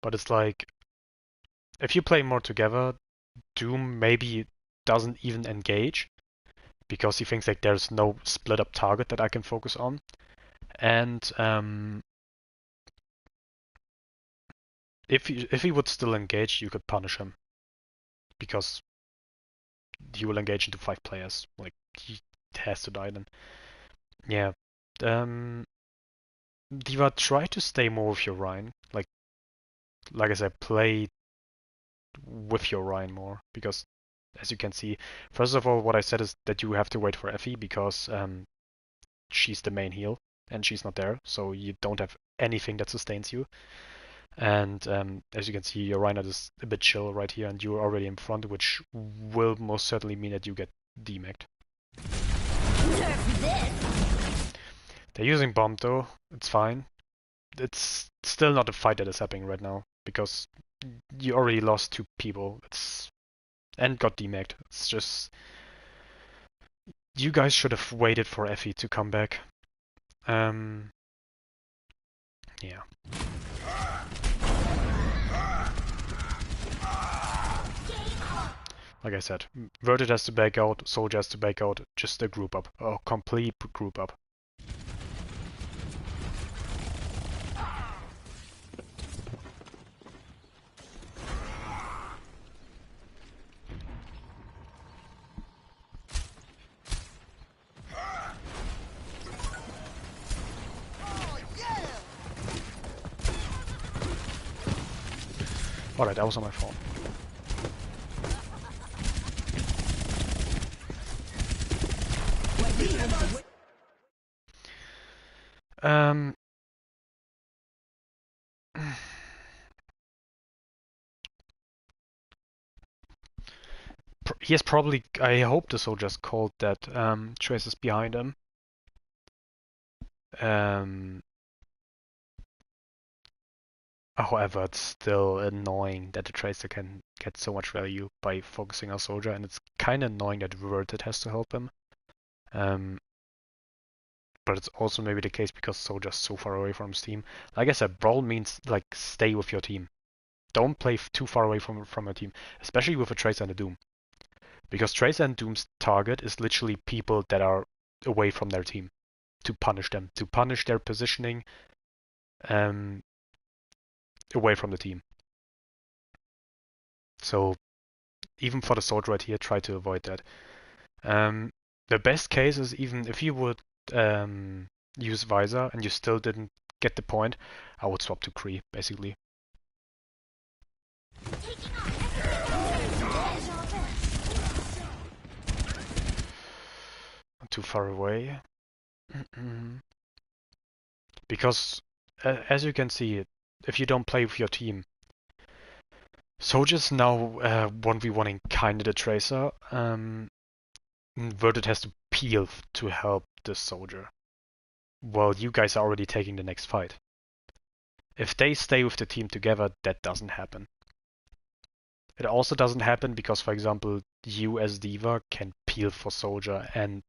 But it's like, if you play more together, Doom maybe doesn't even engage because he thinks like there's no split up target that I can focus on. And if he would still engage, you could punish him because he will engage into 5 players. Like he has to die then. Yeah. Diva, try to stay more with your Rhine. Like I said, play with your Rhine more because, as you can see, first of all, what I said is that you have to wait for Effie because she's the main heal and she's not there, so you don't have anything that sustains you. And as you can see, your Reinhardt is a bit chill right here, and you're already in front, which will most certainly mean that you get demacked. They're using bomb though, it's fine. It's still not a fight that is happening right now because you already lost 2 people. And got demacked. It's just you guys should have waited for Effie to come back. Yeah. Like I said, Verted has to back out, Soldier has to back out, just a group up, a complete group up. Alright, that was on my phone. He has probably, I hope the soldiers called that Tracer's behind him. However, it's still annoying that the Tracer can get so much value by focusing on Soldier, and it's kind of annoying that Verted has to help him. But it's also maybe the case because Soldier's so far away from his team. Like I said, Brawl means like stay with your team. Don't play too far away from your team, especially with a Tracer and a Doom. Because Tracer and Doom's target is literally people that are away from their team. To punish them, to punish their positioning away from the team. So even for the Soldier right here, try to avoid that. The best case is even if you would use Visor and you still didn't get the point, I would swap to Kree, basically. Not too far away. Because, as you can see, if you don't play with your team, Soldier's now 1v1ing kinda the Tracer. Verted has to peel to help the Soldier. Well, you guys are already taking the next fight. If they stay with the team together, that doesn't happen. It also doesn't happen because, for example, you as Diva can peel for Soldier and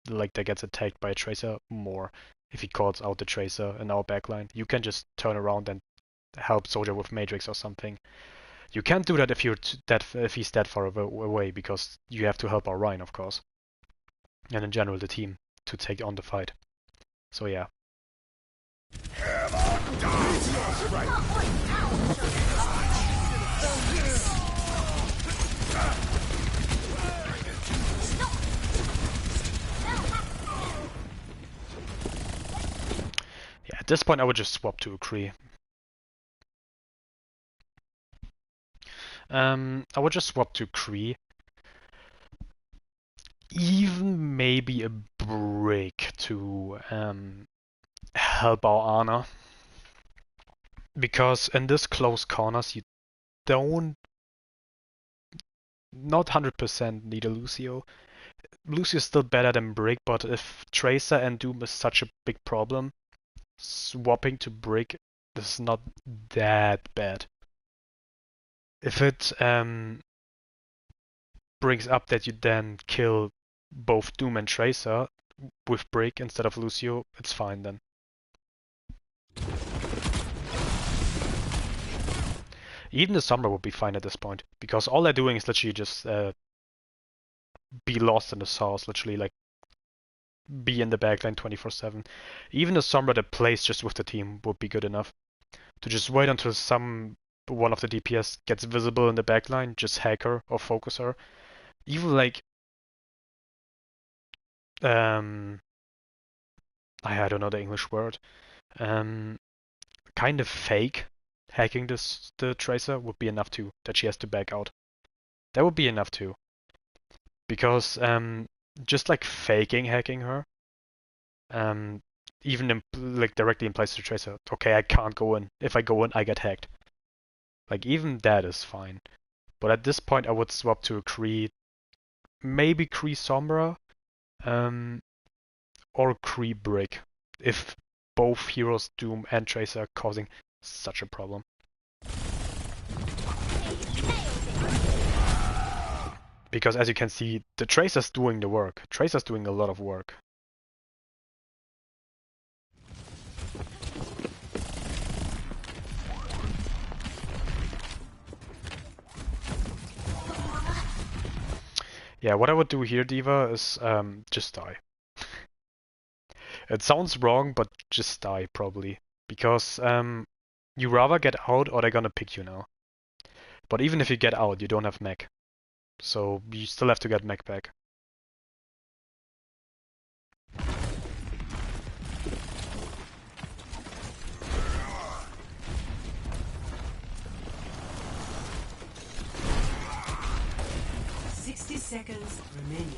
like that gets attacked by a Tracer more if he calls out the Tracer in our backline. You can just turn around and help Soldier with Matrix or something. You can't do that if he's that far away because you have to help our Rhine, of course. And in general the team to take on the fight. So yeah. Yeah, at this point I would just swap to a Kree. I would just swap to Kree. Even maybe a break to help our Ana. Because in this close corners you don't not 100% need a Lucio. Lucio's still better than Brick, but if Tracer and Doom is such a big problem, swapping to Brick is not that bad. If it brings up that you then kill both Doom and Tracer with Brick instead of Lucio, it's fine then. Even the Sombra would be fine at this point, because all they're doing is literally just be lost in the sauce, literally, like be in the backline 24/7. Even a Sombra that plays just with the team would be good enough. To just wait until one of the DPS gets visible in the backline, just hack her or focus her. Even like I don't know the English word. Kind of fake hacking the Tracer would be enough too, that she has to back out. That would be enough too. Because just like faking hacking her, even like directly implies to the Tracer, okay, I can't go in. If I go in, I get hacked. Like even that is fine. But at this point I would swap to a Kree, maybe Kree Sombra, or Kree Brick, if both heroes Doom and Tracer are causing such a problem. Because as you can see, the Tracer's doing the work. Tracer's doing a lot of work. Yeah, what I would do here, D.Va, is just die. It sounds wrong, but just die, probably. Because you rather get out or they're gonna pick you now. But even if you get out, you don't have mech. So you still have to get mech back. Seconds remaining.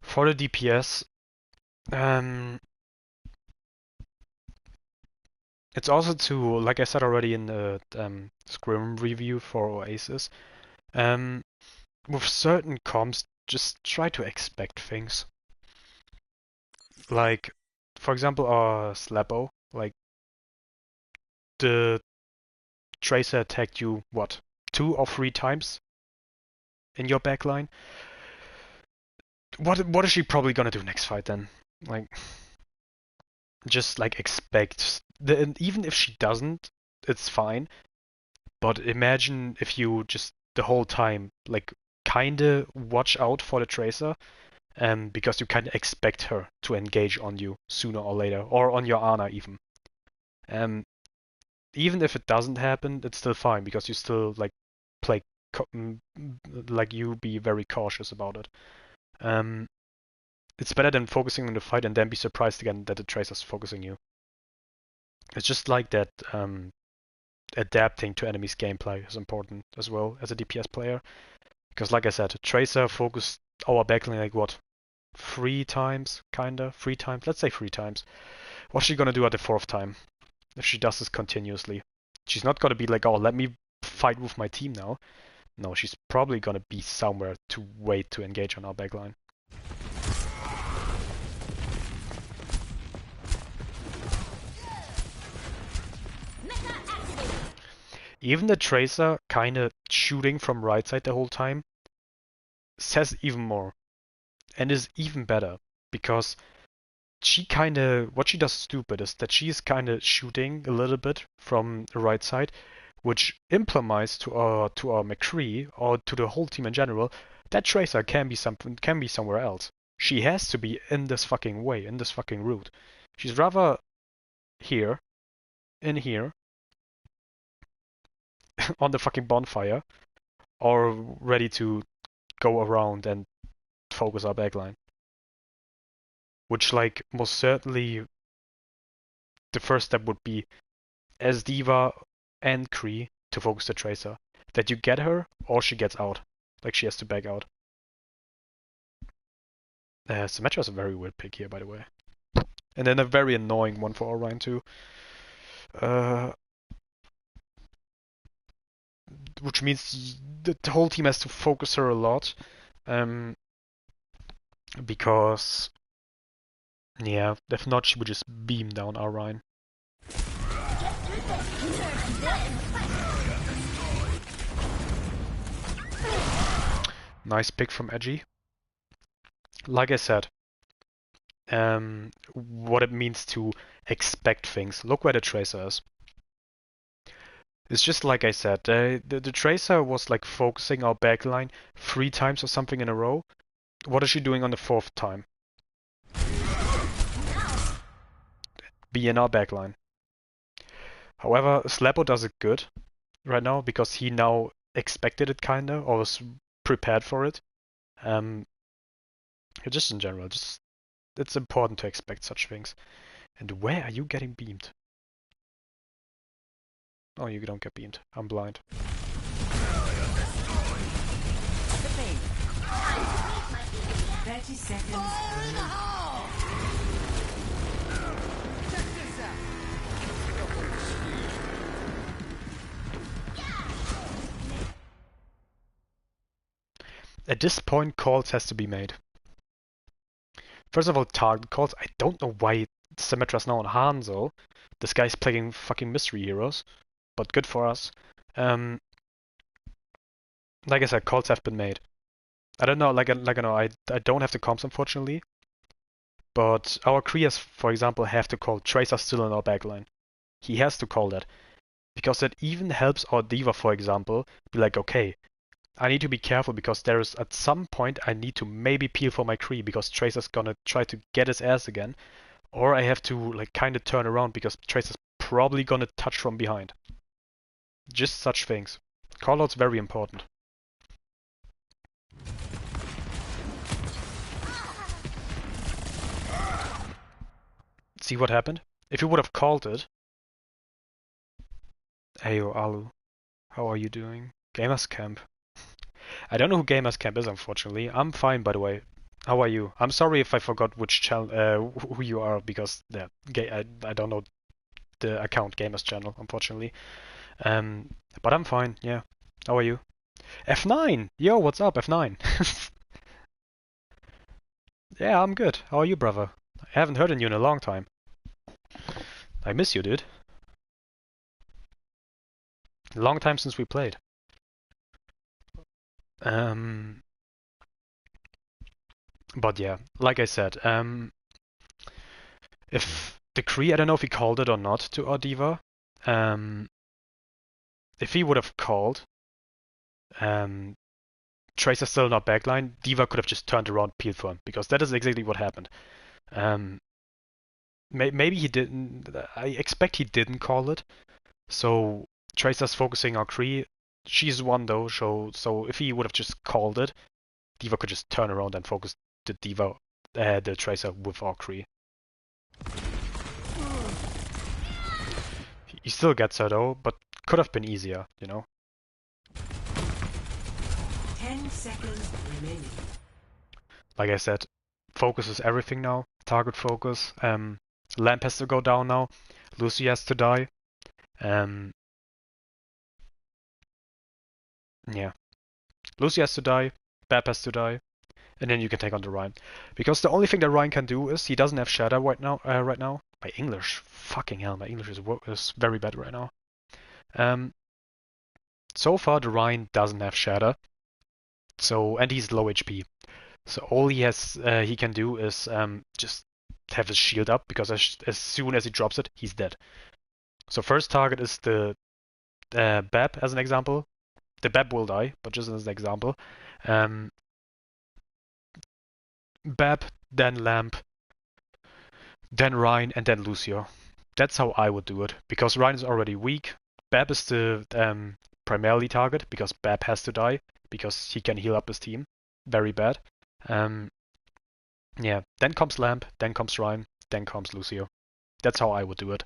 For the DPS, it's also to, like I said already in the Scrim review for Oasis, with certain comps, just try to expect things. Like, for example, Slappo, like, the Tracer attacked you, what, 2 or 3 times in your backline? What is she probably gonna do next fight then? Like, just like expect, even if she doesn't, it's fine. But imagine if you just the whole time, like, kinda watch out for the Tracer, because you kinda expect her to engage on you sooner or later, or on your Ana even. Even if it doesn't happen, it's still fine because you still like play like you be very cautious about it. It's better than focusing on the fight and then be surprised again that the Tracer's focusing you. It's just like that. Adapting to enemies' gameplay is important as well as a DPS player, because like I said, Tracer focused our backline like what, 3 times, kinda 3 times. Let's say 3 times. What's she gonna do at the 4th time if she does this continuously? She's not gonna be like, oh, let me fight with my team now. No, she's probably gonna be somewhere to wait to engage on our backline. Even the Tracer kinda shooting from right side the whole time says even more and is even better, because what she does stupid is that she is kinda shooting a little bit from the right side, which implies to our McCree or to the whole team in general that Tracer can be somewhere else. She has to be in this fucking way, in this fucking route. She's rather here, in here, on the fucking bonfire, or ready to go around and focus our backline. Which, like, most certainly the first step would be as D.Va and Kree to focus the Tracer. That you get her or she gets out. Like, she has to back out. Symmetra is a very weird pick here, by the way. And then a very annoying one for Orion too. Which means the whole team has to focus her a lot. Because, yeah, if not, she would just beam down Orion. Nice pick from Edgy. Like I said, what it means to expect things. Look where the Tracer is. It's just like I said, the Tracer was like focusing our backline 3 times or something in a row. What is she doing on the 4th time? Be in our backline. However, Slappo does it good right now because he now expected it kinda or was prepared for it. Just in general, just it's important to expect such things. And where are you getting beamed? Oh, you don't get beamed. I'm blind. 30 seconds. At this point, calls has to be made. First of all, target calls. I don't know why Symmetra's now on Hanzo. This guy's playing fucking mystery heroes, but good for us. Like I said, calls have been made. I don't know, like I know, I don't have the comps unfortunately, but our Krias, for example, have to call Tracer still in our backline. He has to call that because that even helps our Diva, for example, be like, okay, I need to be careful because there is at some point I need to maybe peel for my Kree because Tracer's gonna try to get his ass again, or I have to like kind of turn around because Tracer's probably gonna touch from behind. Just such things. Callout's very important. See what happened? If you would have called it. Heyo Alu, how are you doing? Gamers Camp. I don't know who Gamers Camp is, unfortunately. I'm fine, by the way. How are you? I'm sorry if I forgot which channel, who you are, because yeah, I don't know the account Gamers Channel, unfortunately. But I'm fine. Yeah. How are you? F9. Yo, what's up, F9? Yeah, I'm good. How are you, brother? I haven't heard of you in a long time. I miss you, dude. Long time since we played. But yeah, like I said, if the Kree, I don't know if he called it or not to our Diva. If he would have called, Tracer still not backline, Diva could have just turned around, peeled for him, because that is exactly what happened. Maybe he didn't. I expect he didn't call it. So Tracer's focusing on Kree. She's one though, so if he would have just called it, Diva could just turn around and focus the the Tracer with our Kree. He still gets her though, but could have been easier, you know. 10 seconds remaining. Like I said, focus is everything now. Target focus. Lamp has to go down now. Lucy has to die. Yeah. Lucy has to die. Bab has to die. And then you can take on the Ryan. Because the only thing that Ryan can do is he doesn't have Shadow right now. My English, fucking hell, my English is very bad right now. So far the Ryan doesn't have Shadow. And he's low HP. So all he can do is just have his shield up because as soon as he drops it, he's dead. So first target is the Bab as an example. The Bab will die, but just as an example. Bab, then Lamp, then Ryan, and then Lucio. That's how I would do it, because Ryan is already weak. Bab is the primarily target, because Bab has to die, because he can heal up his team. Very bad. Yeah, then comes Lamp, then comes Ryan, then comes Lucio. That's how I would do it.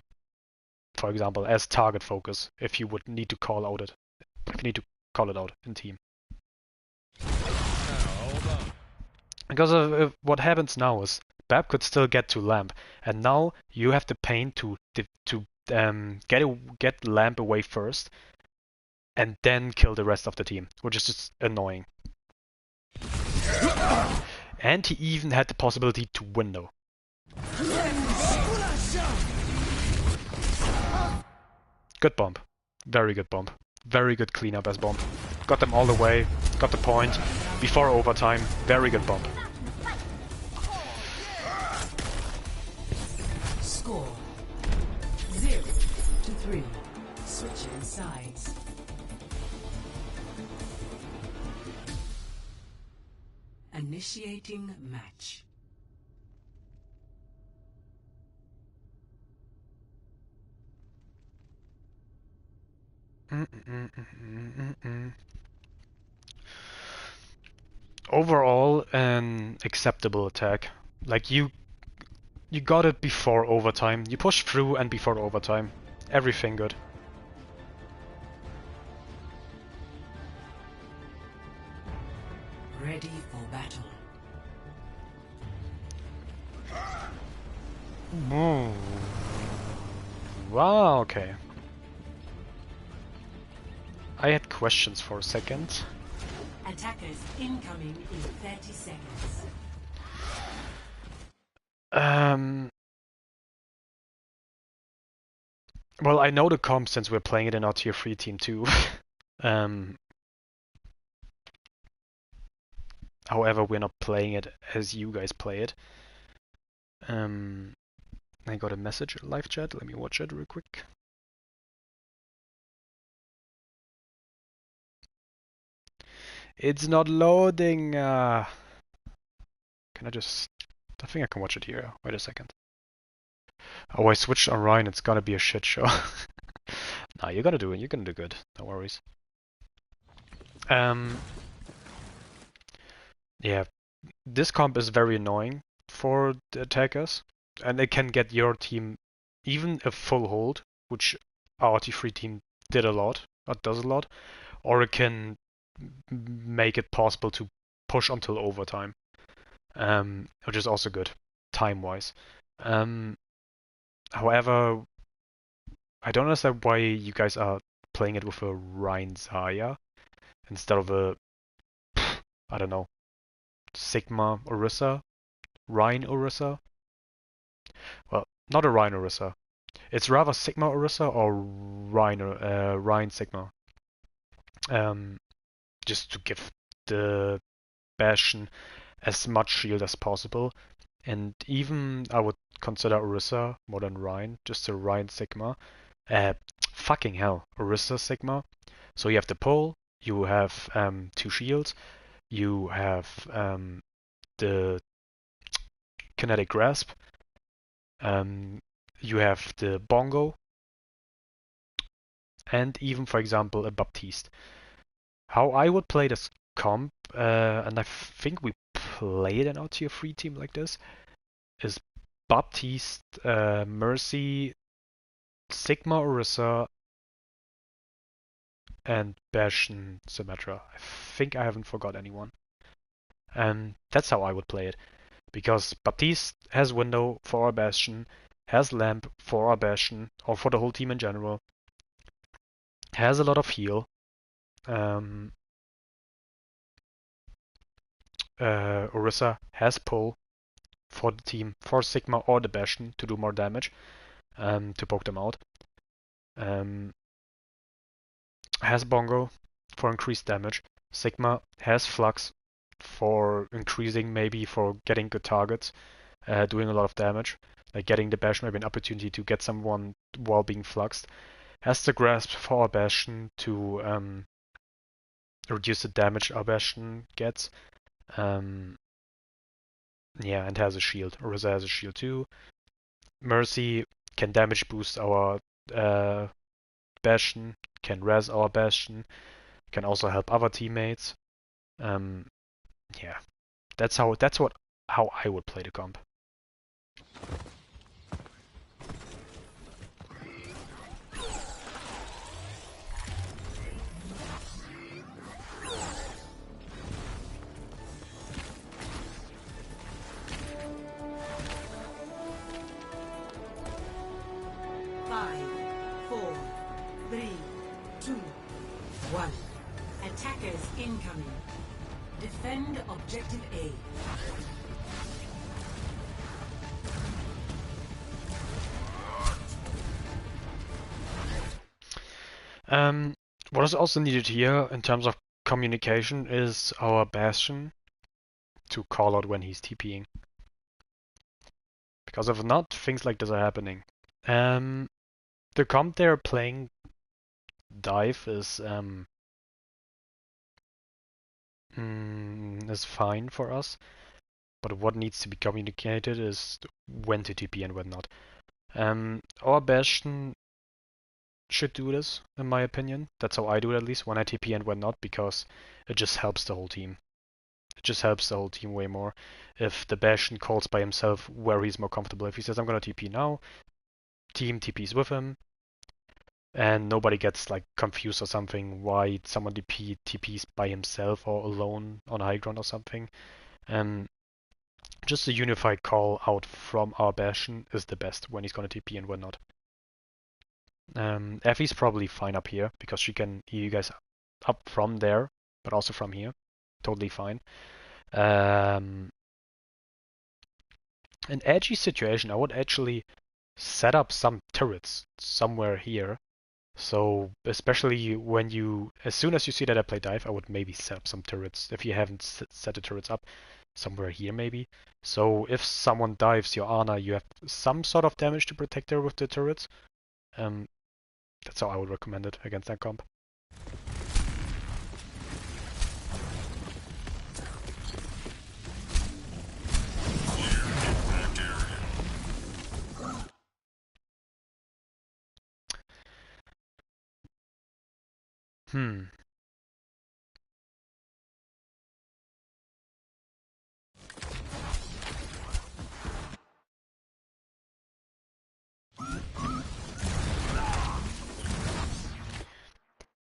For example, as target focus, if you would need to call out it. If you need to call it out in team. Because of what happens now is Bab could still get to Lamp, and now you have the pain to get Lamp away first, and then kill the rest of the team, which is just annoying. And he even had the possibility to window. Good bomb. Very good bomb. Very good cleanup as bomb. Got them all the way. Got the point. Before overtime. Very good bomb. Score 0-3. Switches sides. Initiating match. Overall, an acceptable attack. Like you got it before overtime. You pushed through and before overtime. Everything good. Ready for battle. Ooh. Wow, okay. I had questions for a second. Attackers incoming in 30 seconds. Well, I know the comp since we're playing it in our tier 3 team too. However, we're not playing it as you guys play it. I got a message in live chat. Let me watch it real quick. It's not loading. Can I just... I think I can watch it here. Wait a second. Oh, I switched on Ryan. It's gonna be a shit show. Nah, you're gonna do it. You're gonna do good. No worries. Yeah, this comp is very annoying for the attackers, and it can get your team even a full hold, which our T3 team did a lot, or does a lot, or it can make it possible to push until overtime, which is also good, time-wise. However, I don't understand why you guys are playing it with a Rhine Zarya instead of a, I don't know, Sigma Orisa, Rhine Orisa. Well, not a Rhine Orisa. It's rather Sigma Orisa or Rhine Sigma. Just to give the Bastion as much shield as possible. And even I would consider Orisa more than Rhine, just a Rhine Sigma. Fucking hell, Orisa Sigma. So you have the pole, you have 2 shields, you have the kinetic grasp, you have the bongo, and even, for example, a Baptiste. How I would play this comp, and I think we played in our tier 3 team like this, is Baptiste, Mercy, Sigma Orisa, and Bastion Symmetra. I think I haven't forgot anyone. And that's how I would play it. Because Baptiste has window for our Bastion, has lamp for our Bastion, or for the whole team in general, has a lot of heal. Orisa has pull for the team, for Sigma or the Bastion to do more damage, to poke them out. Has bongo for increased damage. Sigma has flux for increasing, maybe for getting good targets, doing a lot of damage, like getting the Bastion maybe an opportunity to get someone while being fluxed. Has the grasp for our Bastion to reduce the damage our Bastion gets. Yeah, and has a shield. Orisa has a shield too. Mercy can damage boost our Bastion, can res our Bastion, can also help other teammates. Yeah, that's how I would play the comp. Five, 4, 3, 2, 1. Attackers incoming. Defend objective A. What is also needed here in terms of communication is our Bastion to call out when he's TPing. Because if not, things like this are happening. The comp they're playing dive is fine for us, but what needs to be communicated is when to TP and when not. Our Bastion should do this, in my opinion. That's how I do it, at least, when I TP and when not, because it just helps the whole team. It just helps the whole team way more. If the Bastion calls by himself where he's more comfortable, if he says, I'm gonna TP now, team TPs with him, and nobody gets like confused or something why someone TPs by himself or alone on high ground or something. Just a unified call out from our Bastion is the best when he's gonna TP and when not. Effie's probably fine up here because she can heal you guys up from there, but also from here. Totally fine. In edgy situation, I would actually set up some turrets somewhere here. So especially when as soon as you see that I play dive, I would maybe set up some turrets if you haven't set the turrets up somewhere here maybe. So if someone dives your Ana, you have some sort of damage to protect her with the turrets. That's how I would recommend it against that comp.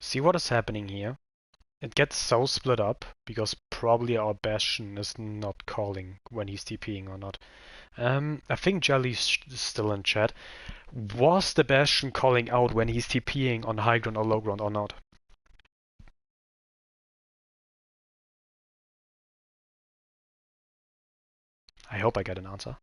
See what is happening here? It gets so split up because probably our Bastion is not calling when he's TPing or not. I think Jelly's still in chat. Was the Bastion calling out when he's TPing on high ground or low ground or not? I hope I get an answer.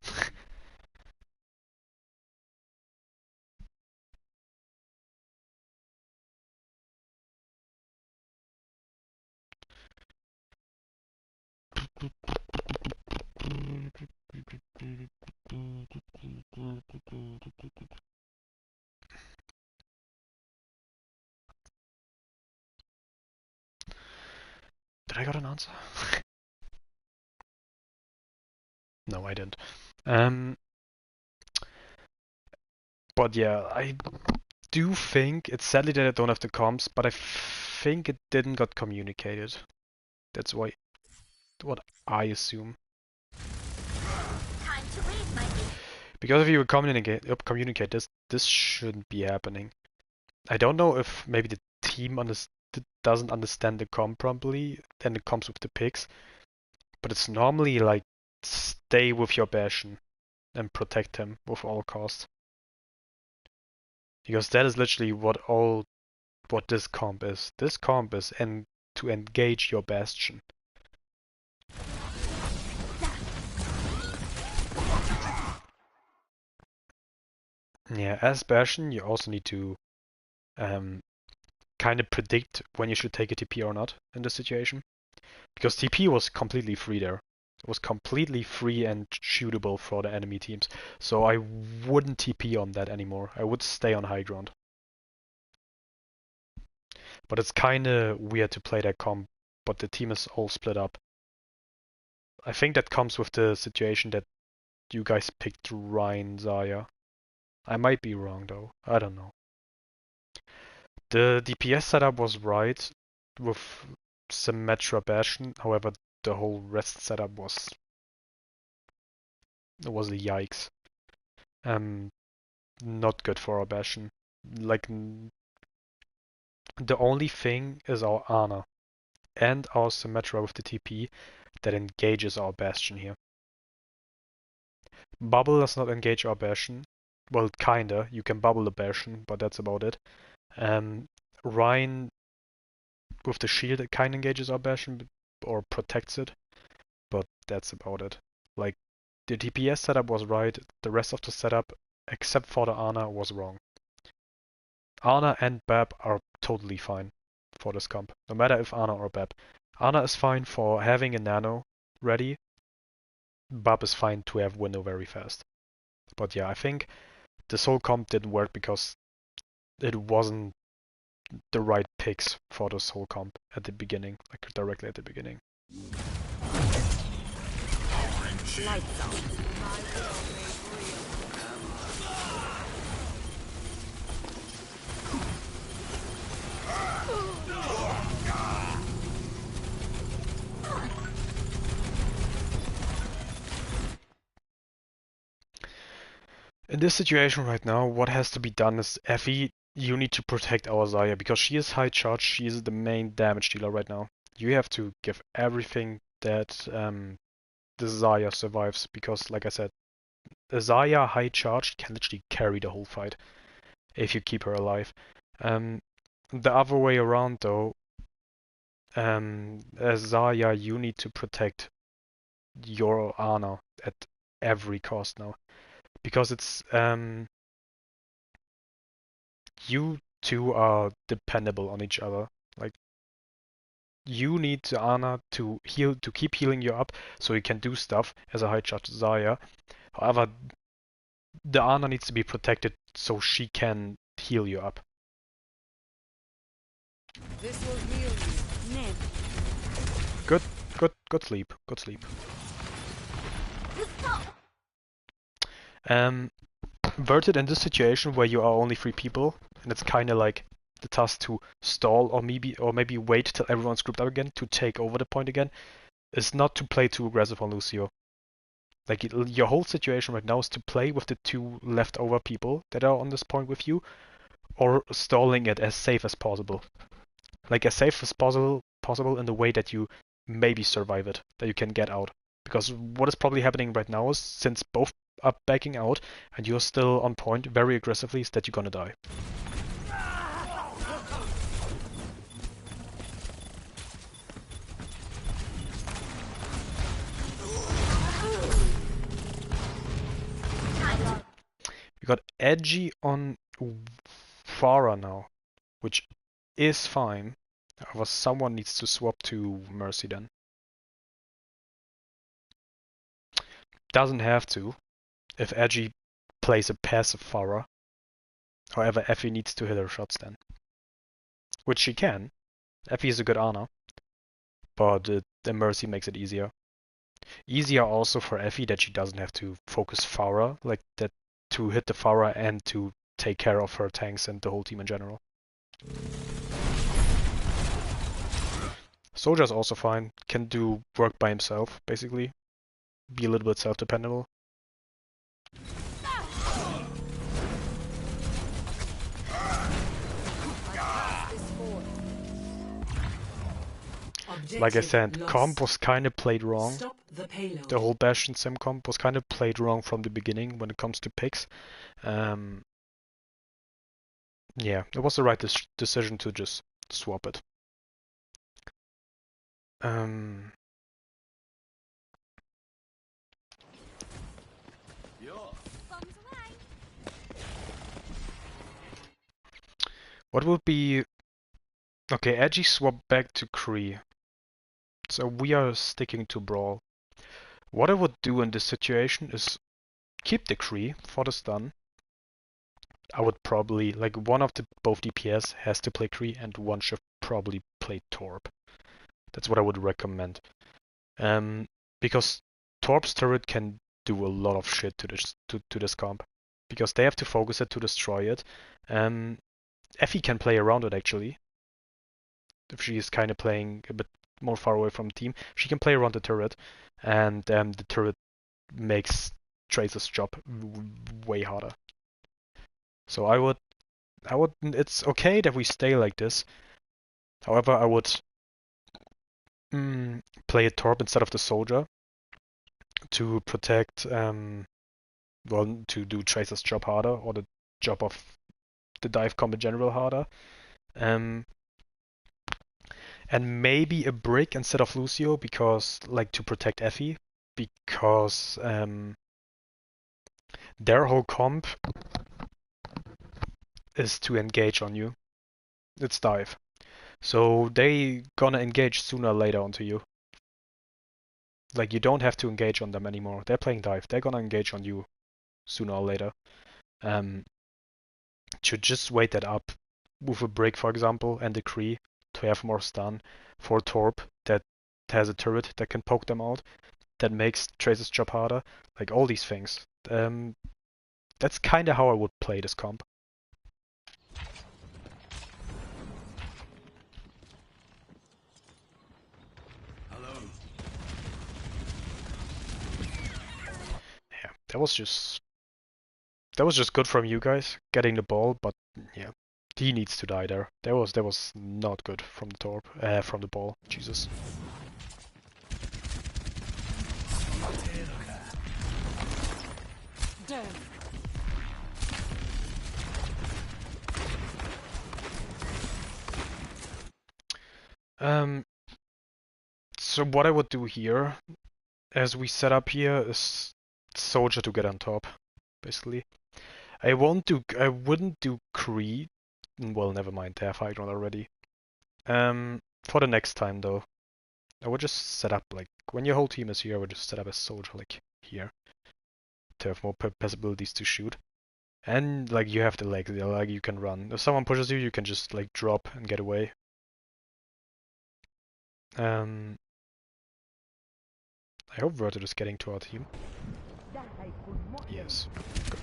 Did I got an answer? No, I didn't. But yeah, I do think it's sadly that I don't have the comps, but I think it didn't got communicated. That's what I assume. Time to raise my game. Because if you would communicate this, this shouldn't be happening. I don't know if maybe the team doesn't understand the comp properly, and it comes with the picks, but it's normally like stay with your Bastion and protect him with all costs. Because that is literally what this comp is. This comp is to engage your Bastion. Yeah, as Bastion, you also need to kind of predict when you should take a TP or not in this situation. Because TP was completely free there. It was completely free and shootable for the enemy teams. So I wouldn't TP on that anymore. I would stay on high ground. But it's kind of weird to play that comp, but the team is all split up. I think that comes with the situation that you guys picked Ryan Zaya. I might be wrong though. I don't know. The DPS setup was right with Symmetra Bastion. However, the whole rest setup was a yikes. Not good for our Bastion. Like the only thing is our Ana and our Symmetra with the TP that engages our Bastion here. Bubble does not engage our Bastion. Well, kinda. You can bubble the Bastion, but that's about it. Rhine with the shield, it kinda engages our Bastion or protects it, but that's about it. Like, the DPS setup was right, the rest of the setup, except for the Ana, was wrong. Ana and Bab are totally fine for this comp, no matter if Ana or Bab. Ana is fine for having a nano ready. Bab is fine to have window very fast. But yeah, I think this whole comp didn't work because it wasn't the right picks for this whole comp at the beginning, like directly at the beginning. Lights out. In this situation right now, what has to be done is Effie, you need to protect our Zarya because she is high charge, she is the main damage dealer right now. You have to give everything that the Zarya survives because, like I said, the Zarya high charge can literally carry the whole fight if you keep her alive. The other way around though, as Zarya, you need to protect your Ana at every cost now. Because it's you two are dependable on each other. Like you need Ana to heal, to keep healing you up so you can do stuff as a high charge Zarya. However, the Ana needs to be protected so she can heal you up. This will heal you. Ned. Good sleep. Good sleep. Verted in this situation where you are only 3 people, and it's kind of like the task to stall or maybe wait till everyone's grouped up again to take over the point again, is not to play too aggressive on Lucio. Like your whole situation right now is to play with the 2 leftover people that are on this point with you, or stalling it as safe as possible. Like as safe as possible in the way that you maybe survive it, that you can get out. Because what is probably happening right now is, since both are backing out and you're still on point very aggressively, is that you're gonna die. We got Edgy on Farah now, which is fine. However, someone needs to swap to Mercy then. Doesn't have to, if Edgy plays a passive Farah. However, Effie needs to hit her shots then. Which she can. Effie is a good Ana. But the Mercy makes it easier. Easier also for Effie that she doesn't have to focus Farah, like that, to hit the Farah and to take care of her tanks and the whole team in general. Soldier's also fine, can do work by himself, basically. Be a little bit self-dependable. Like I said, comp was kind of played wrong. The whole Bastion Sim comp was kind of played wrong from the beginning when it comes to picks. Yeah, it was the right decision to just swap it. What would be... Okay, Edgy swapped back to Kree. So we are sticking to Brawl. What I would do in this situation is keep the Kree for the stun. I would probably, like, one of the both DPS has to play Kree and one should probably play Torp. That's what I would recommend. Because Torp's turret can do a lot of shit to this comp. Because they have to focus it to destroy it. Effie can play around it actually. If she is kind of playing a bit more far away from the team, she can play around the turret, and the turret makes Tracer's job way harder. So I would, it's okay that we stay like this. However, I would play a Torp instead of the Soldier to protect, well, to do Tracer's job harder, or the job of the dive comp in general harder. And maybe a Brick instead of Lucio, because, like, to protect Effie, because their whole comp is to engage on you. It's dive. So they gonna engage sooner or later onto you. Like, you don't have to engage on them anymore. They're playing dive. They're gonna engage on you sooner or later. To just wait that up with a brick, for example, and a Kree to have more stun, for Torp that has a turret that can poke them out, that makes Tracer's job harder, like all these things. That's kind of how I would play this comp. Yeah, that was just good from you guys getting the ball, but yeah, he needs to die there. That was not good from the Torp, from the ball. Jesus. So what I would do here, as we set up here, is Soldier to get on top, basically. I wouldn't do Kree. Well, never mind, they have high ground already. For the next time though, I would just set up like when your whole team is here, I would just set up a Soldier like here to have more possibilities to shoot. And like you have the legs, like you can run. If someone pushes you, you can just like drop and get away. I hope Verted is getting to our team. Yes, good.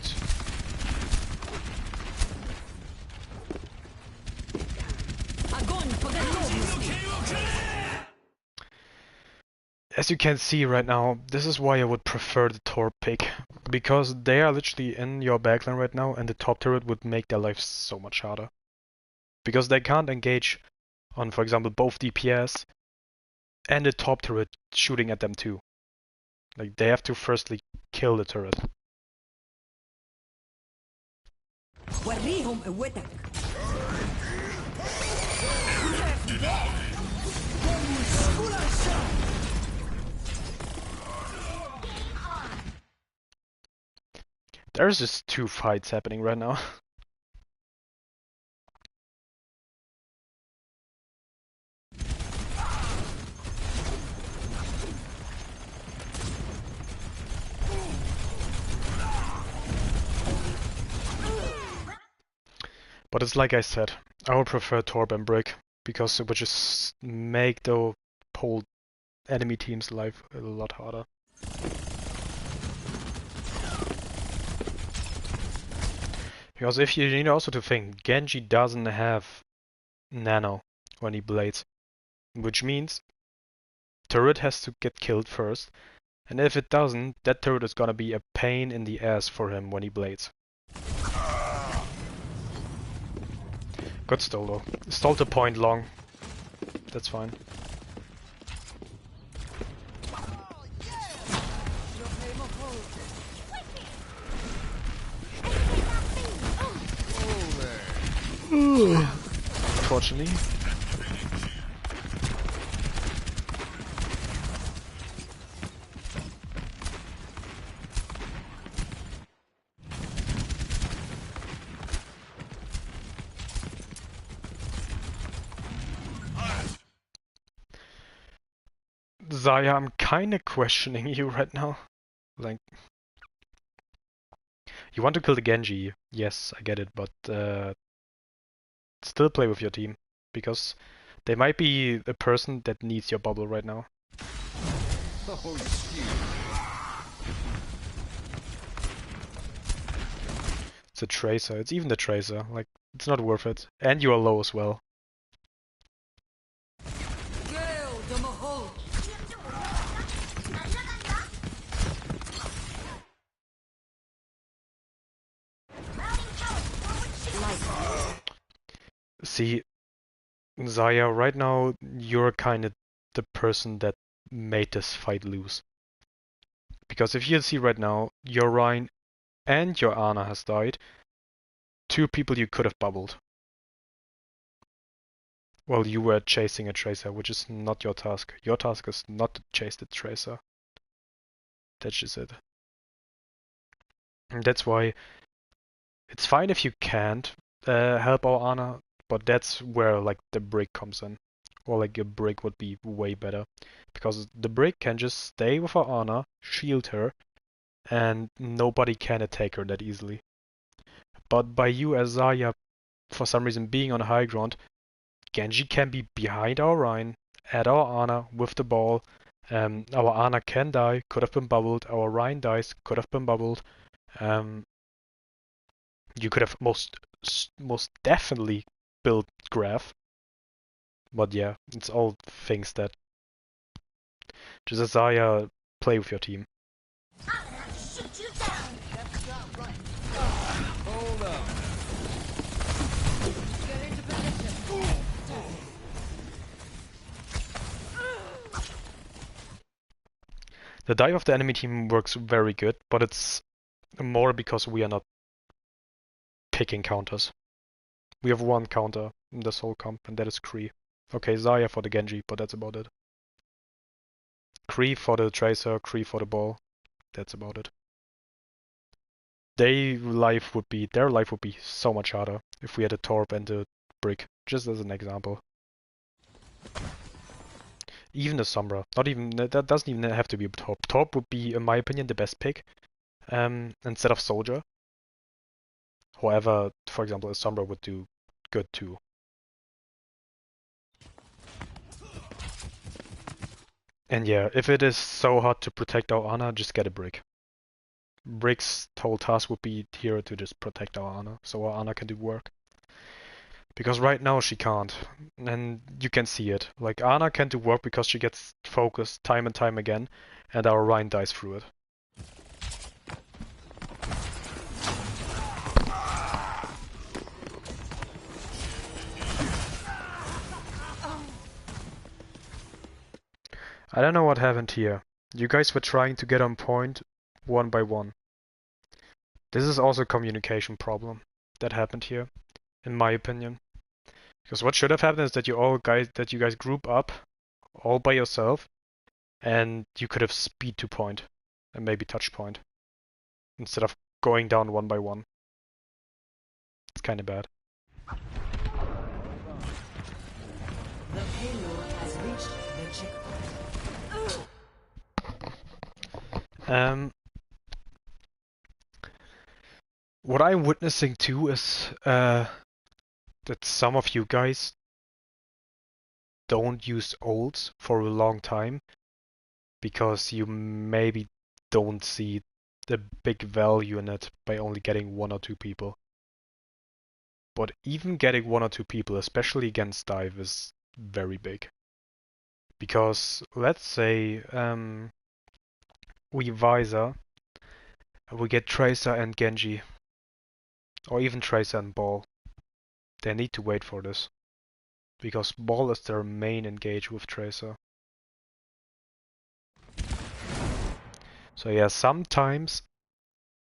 As you can see right now, this is why I would prefer the Torp pick, because they are literally in your backline right now, and the top turret would make their life so much harder. Because they can't engage on, for example, both DPS and the top turret shooting at them too. Like, they have to firstly kill the turret. There's just two fights happening right now. But it's like I said, I would prefer Torp and Brick, because it would just make the whole enemy team's life a lot harder. Because if you need also to think, Genji doesn't have nano when he blades, which means turret has to get killed first, and if it doesn't, that turret is gonna be a pain in the ass for him when he blades. Good stall though. Stalled the point long. That's fine. Unfortunately. Zaya, I'm kinda questioning you right now. Like, you want to kill the Genji, yes, I get it, but still play with your team, because they might be the person that needs your bubble right now. It's a Tracer, it's even the Tracer, like, it's not worth it. And you are low as well. See, Zaya, right now you're kind of the person that made this fight lose. Because if you see right now, your Rhine and your Ana has died. Two people you could have bubbled. Well, you were chasing a Tracer, which is not your task. Your task is not to chase the Tracer. That's just it. And that's why it's fine if you can't help our Ana, but that's where like the brick comes in. Or like a brick would be way better. Because the brick can just stay with our Ana, shield her, and nobody can attack her that easily. But by you as Zarya for some reason being on high ground, Genji can be behind our Rhine, at our Ana with the ball. Our Ana can die, could have been bubbled. Our Rhine dies, could have been bubbled. You could have most definitely built Graph. But yeah, it's all things that just Isaiah, play with your team. I'm gonna have to shoot you down. That's not right. Hold up. Get into position. The dive of the enemy team works very good, but it's more because we are not picking counters. We have one counter in this whole comp, and that is Kree. Okay, Zarya for the Genji, but that's about it. Kree for the Tracer, Kree for the ball. That's about it. Their life would be so much harder if we had a Torp and a Brick, just as an example. Even a Sombra, that doesn't even have to be a Torp. Torp would be, in my opinion, the best pick instead of Soldier. However, for example, a Sombra would do good too. And yeah, if it is so hard to protect our Ana, just get a Brick. Brick's whole task would be here to just protect our Ana, so our Ana can do work. Because right now she can't, and you can see it. Like, Ana can do work because she gets focused time and time again, and our Rhine dies through it. I don't know what happened here. You guys were trying to get on point one by one. This is also a communication problem that happened here, in my opinion. Because what should have happened is that you guys group up all by yourself, and you could have speed to point and maybe touch point instead of going down one by one. It's kind of bad. The payload has reached the checkpoint. What I'm witnessing too is that some of you guys don't use ults for a long time because you maybe don't see the big value in it by only getting 1 or 2 people. But even getting 1 or 2 people, especially against dive, is very big. Because let's say we Visor, we get Tracer and Genji, or even Tracer and Ball. They need to wait for this, because Ball is their main engage with Tracer. So yeah, sometimes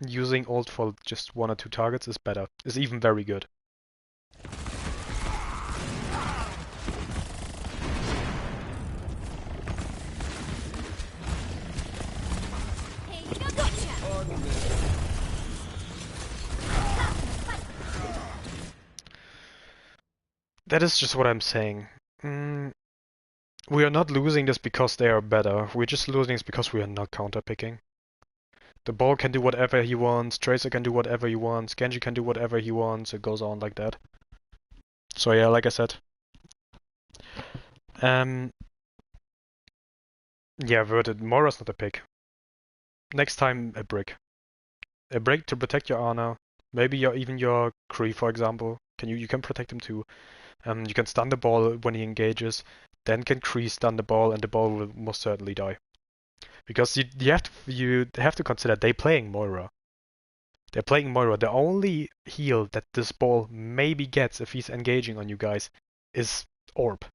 using ult for just 1 or 2 targets is better, is even very good. That is just what I'm saying. We are not losing this because they are better. We're just losing this because we are not counterpicking. The Ball can do whatever he wants, Tracer can do whatever he wants, Genji can do whatever he wants, it goes on like that. So yeah, like I said. Yeah, Verted, Mora's not a pick. Next time, a Brick. A Brick to protect your Ana. Maybe even your Kree, for example. You can protect him too. You can stun the Ball when he engages. Then can Kree stun the Ball, and the Ball will most certainly die. Because you have to consider they're playing Moira. They're playing Moira. The only heal that this Ball maybe gets if he's engaging on you guys is Orb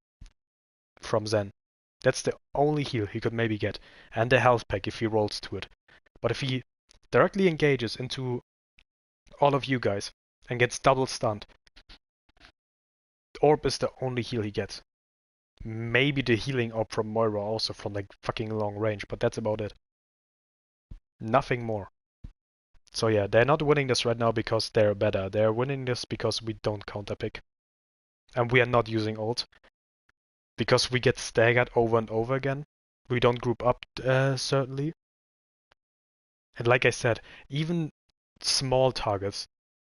from Zen. That's the only heal he could maybe get, and the health pack if he rolls to it. But if he directly engages into all of you guys and gets double stunned, Orb is the only heal he gets. Maybe the healing orb from Moira also from like fucking long range, but that's about it. Nothing more. So yeah, they're not winning this right now because they're better. They're winning this because we don't counterpick. And we are not using ult. Because we get staggered over and over again. We don't group up, certainly. And like I said, even small targets,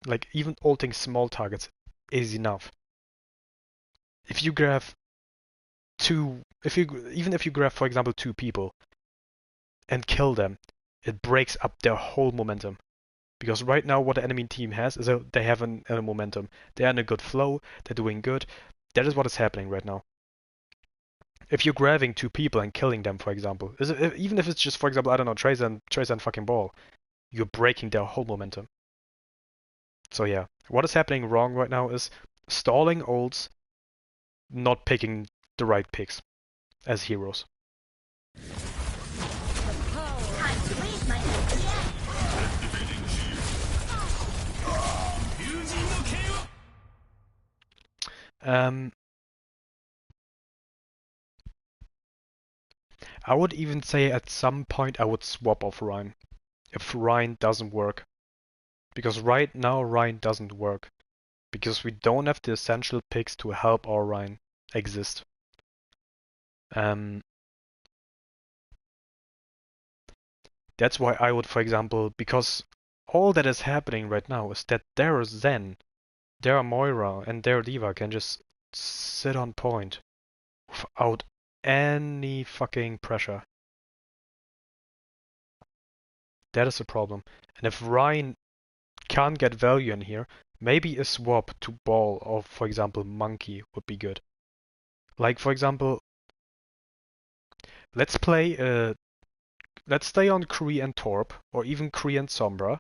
like even ulting small targets, is enough. If you grab even if you grab, for example, 2 people and kill them, it breaks up their whole momentum. Because right now, what the enemy team has is they have a momentum. They're in a good flow. They're doing good. That is what is happening right now. If you're grabbing 2 people and killing them, for example, even if it's just, for example, I don't know, Tracer and fucking Ball, you're breaking their whole momentum. So yeah, what is happening wrong right now is stalling ults, not picking the right picks as heroes. Time to raise my idea. I would even say at some point I would swap off Rein if Rein doesn't work. Because right now Rein doesn't work. Because we don't have the essential picks to help our Rein exist. That's why I would, for example, because all that is happening right now is that their Zen, their Moira, and their D.Va can just sit on point without any fucking pressure. That is the problem. And if Rein can't get value in here, maybe a swap to Ball or, for example, Monkey would be good. Like, for example, let's stay on Kree and Torp, or even Kree and Sombra.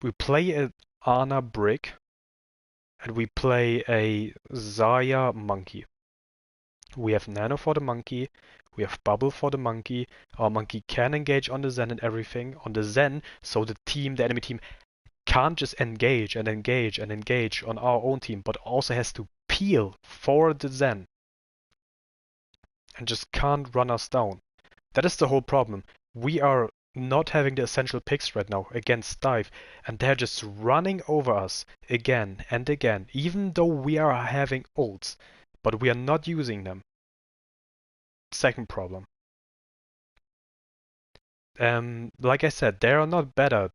We play a Ana Brick, and we play a Zarya Monkey. We have Nano for the Monkey, we have Bubble for the Monkey. Our Monkey can engage on the Zen and everything, on the Zen, so the enemy team can't just engage and engage and engage on our own team, but also has to peel for the Zen and just can't run us down. That is the whole problem. We are not having the essential picks right now against Dive, and they're just running over us again and again, even though we are having ults, but we are not using them. Second problem. Like I said, they are not better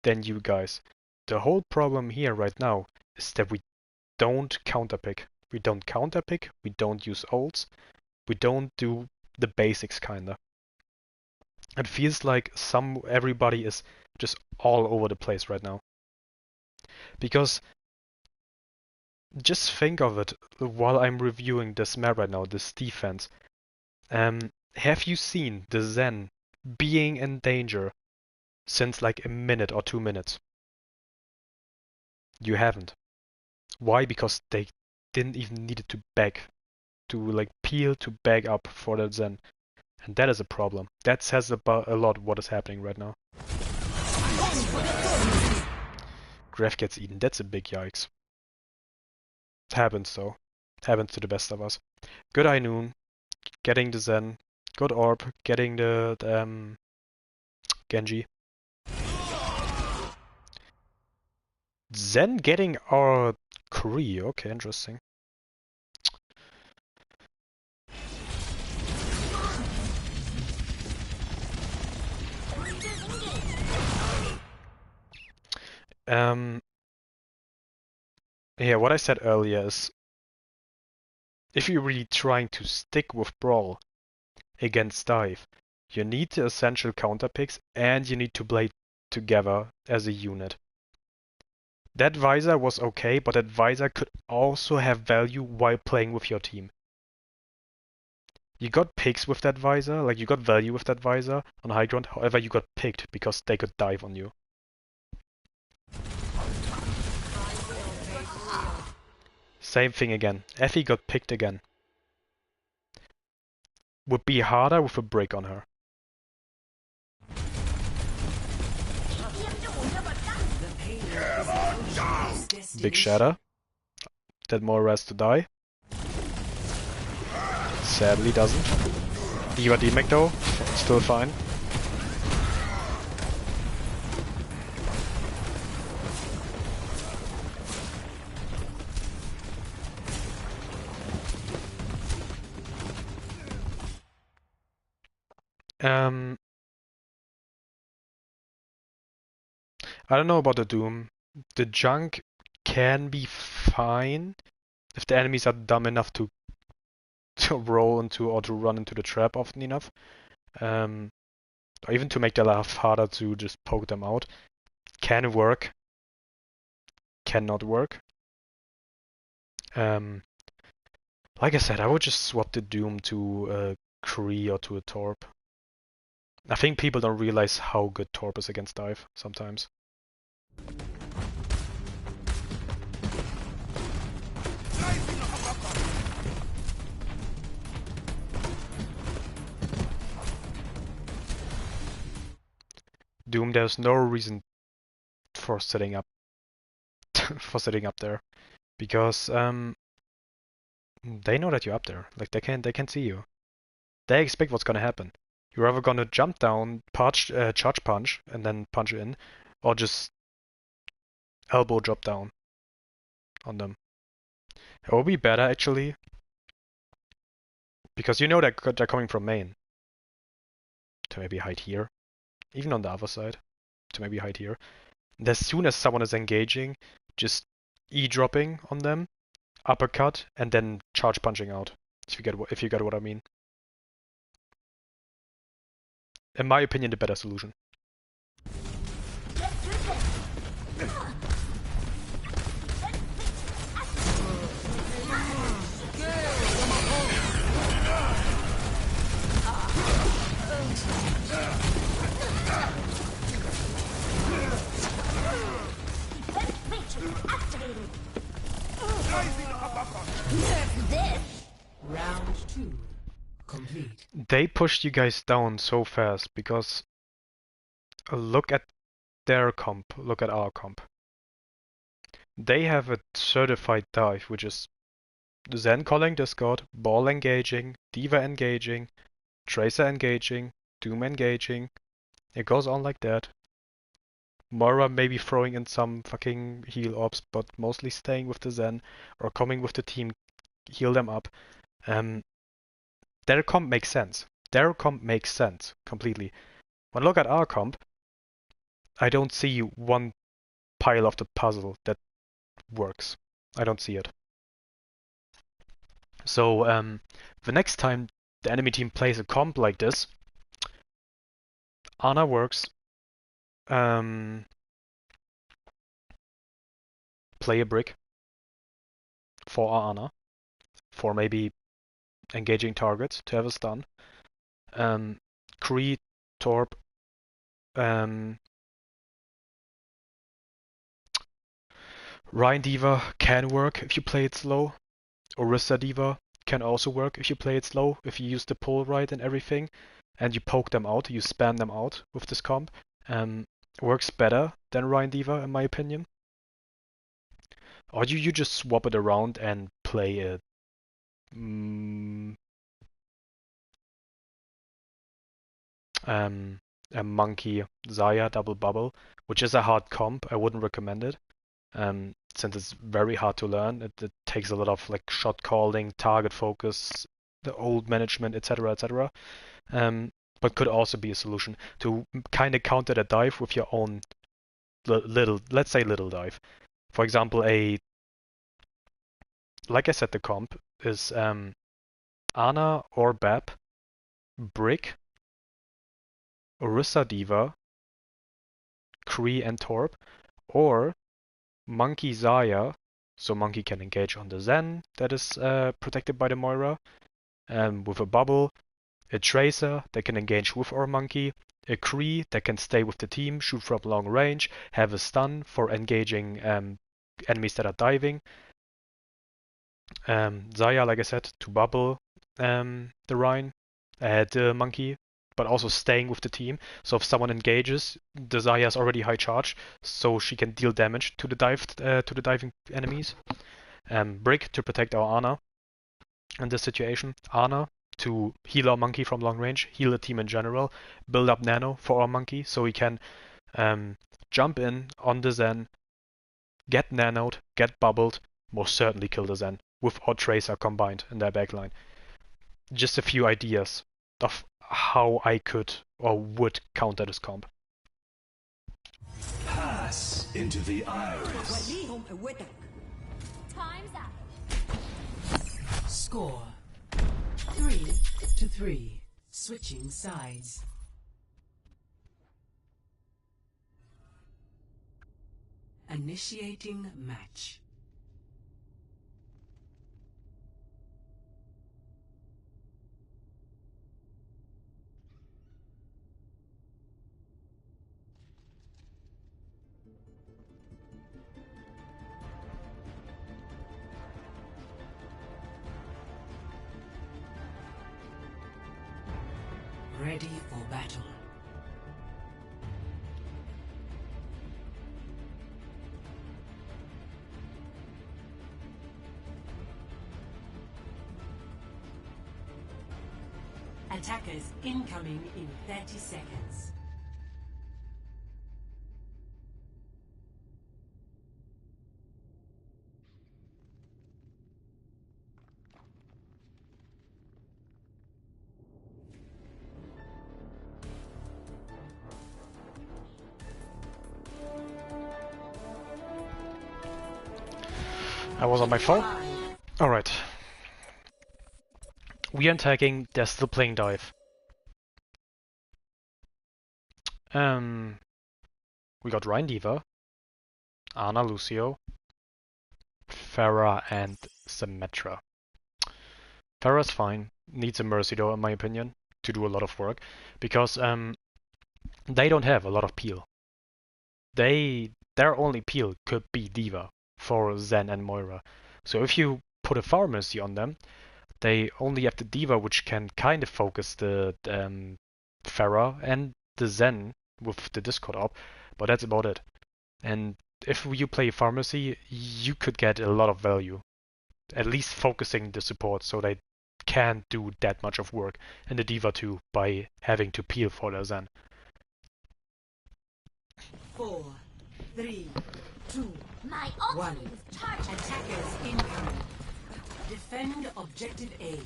than you guys. The whole problem here right now is that we don't counterpick. We don't counterpick, we don't use ults, we don't do the basics kinda. It feels like everybody is just all over the place right now. Because just think of it while I'm reviewing this map right now, this defense. Have you seen the Zen being in danger since like a minute or 2 minutes? You haven't. Why? Because they didn't even need to beg, to like peel to beg up for that Zen. And that is a problem. That says about a lot what is happening right now. Gref gets eaten. That's a big yikes. It happens though. It happens to the best of us. Good Eye Noon, getting the Zen. Good Orb, getting the Genji. Zen getting our Kree. Okay, interesting. Yeah, what I said earlier is if you're really trying to stick with Brawl against Dive, you need the essential counter picks and you need to play together as a unit. That Visor was okay, but that Visor could also have value while playing with your team. You got picks with that Visor, like you got value with that Visor on high ground, however you got picked because they could dive on you. Same thing again. Effie got picked again. Would be harder with a break on her. Big shatter. That Moira has to die. Sadly doesn't. D.Va D-Mac though, still fine. I don't know about the Doom. The Junk can be fine if the enemies are dumb enough to roll into or to run into the trap often enough. Or even to make their life harder to just poke them out. Can work. Cannot work. Like I said, I would just swap the Doom to a Kree or to a Torp. I think people don't realize how good Torp is against dive sometimes. Doom, there's no reason for sitting up there, because they know that you're up there. Like they can see you. They expect what's gonna happen. You're either gonna jump down, charge punch, and then punch in, or just elbow drop down on them. It will be better actually, because you know that they're coming from main. To maybe hide here, even on the other side. To maybe hide here. And as soon as someone is engaging, just E-dropping on them, uppercut, and then charge punching out. If you get what I mean. In my opinion, the better solution. Round 2 complete. They pushed you guys down so fast because look at their comp, look at our comp. They have a certified dive, which is Zen calling Discord, Ball engaging, Diva engaging, Tracer engaging, Doom engaging. It goes on like that. Moira maybe throwing in some fucking heal ops, but mostly staying with the Zen or coming with the team, heal them up. Their comp makes sense. Their comp makes sense completely. When I look at our comp, I don't see one pile of the puzzle that works. I don't see it. So the next time the enemy team plays a comp like this, Ana works. Play a brick for Ana, for maybe engaging targets to have a stun. Kree, Torp, Ryan Diva can work if you play it slow. Orisa Diva can also work if you play it slow, if you use the pull right and everything, and you poke them out, you spam them out with this comp. Works better than Ryan Diva in my opinion. Or you just swap it around and play a Monkey Zaya double bubble, which is a hard comp. I wouldn't recommend it. Since it's very hard to learn. It takes a lot of like shot calling, target focus, the old management, etc., etc. But could also be a solution to kind of counter the dive with your own little, let's say little dive. For example, like I said, the comp is Ana or Bab, Brick, Orisa Diva, Kree and Torp, or Monkey Zaya, so Monkey can engage on the Zen that is protected by the Moira, with a bubble, a Tracer that can engage with our Monkey, a Kree that can stay with the team, shoot from long range, have a stun for engaging enemies that are diving. Zaya, like I said, to bubble the Rhine, the Monkey, but also staying with the team. So if someone engages, the Zaya is already high charge, so she can deal damage to the diving enemies. Brick to protect our Ana in this situation. Ana to heal our Monkey from long range, heal the team in general, build up Nano for our Monkey so he can jump in on the Zen, get nanoed, get bubbled, most certainly kill the Zen with our Tracer combined in their backline. Just a few ideas of how I could or would counter this comp. Pass. into the iris. Time's up. Score 3-3. Switching sides. Initiating match. Ready for battle. Attackers incoming in 30 seconds. I was on my phone. Alright. We are attacking, they're still playing dive. We got Rhine Diva, Ana Lucio, Pharah and Symmetra. Pharah's fine, needs a Mercy though in my opinion, to do a lot of work, because they don't have a lot of peel. Their only peel could be Diva for Zen and Moira. So if you put a pharmacy on them, they only have the Diva, which can kind of focus the Pharah and the Zen with the Discord op, but that's about it. And if you play pharmacy, you could get a lot of value, at least focusing the support so they can't do that much of work, and the Diva too, by having to peel for their Zen. 4, 3, 2, My 1. ultimate is charged. Attackers incoming. Defend objective A.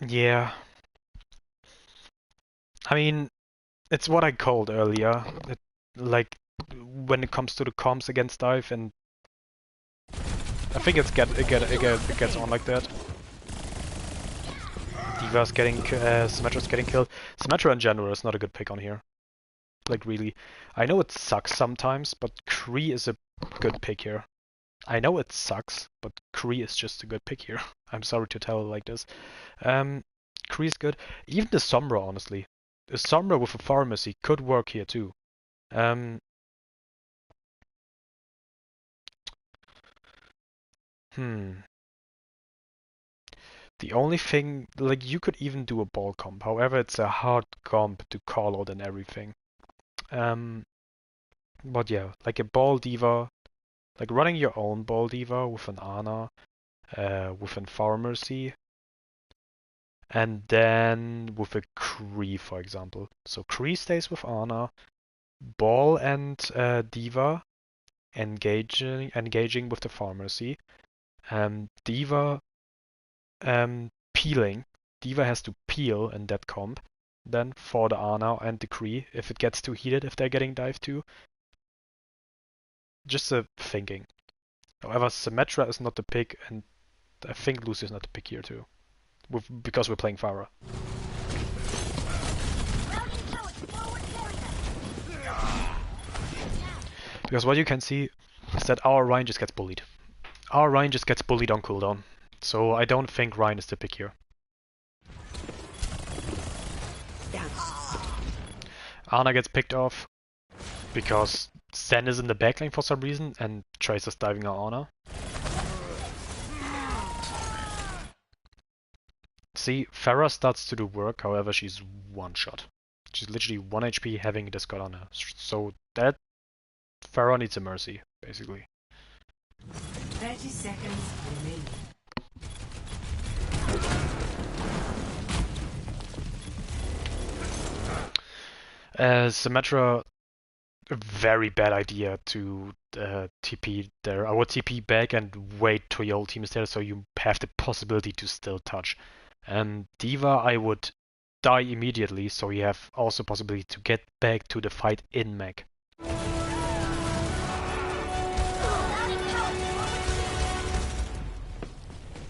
Yeah. I mean, it's what I called earlier. Like, when it comes to the comms against dive, and I think it gets on like that. Diva's getting, Symmetra's getting killed. Symmetra in general is not a good pick on here. Like, really. I know it sucks sometimes, but Kree is a good pick here. I know it sucks, but Kree is just a good pick here. I'm sorry to tell it like this. Kree is good. Even the Sombra, honestly. The Sombra with a pharmacy could work here too. The only thing, like, you could even do a ball comp. However, it's a hard comp to call out and everything. But yeah, like a ball diva, like running your own ball diva with an Ana, with an pharmacy, and then with a Kree, for example. So Kree stays with Ana, ball and diva engaging with the pharmacy, diva peeling. Diva has to peel in that comp then for the Ana and the Kree if it gets too heated, if they're getting dive too. Just a thinking. However, Symmetra is not the pick, and I think Lucy is not the pick here too, because we're playing Pharah. Because what you can see is that our Rhine just gets bullied. Our Rhine just gets bullied on cooldown. So I don't think Rhine is the pick here. Ana gets picked off because Zen is in the backline for some reason and Tracer's diving on Ana. See, Pharah starts to do work, however she's one shot. She's literally 1 HP having this got on her. So that Pharah needs a mercy, basically. 30 seconds remaining. Symmetra, a very bad idea to TP there. I would TP back and wait till your whole team is there, so you have the possibility to still touch. And D.Va, I would die immediately, so you have also possibility to get back to the fight in mech.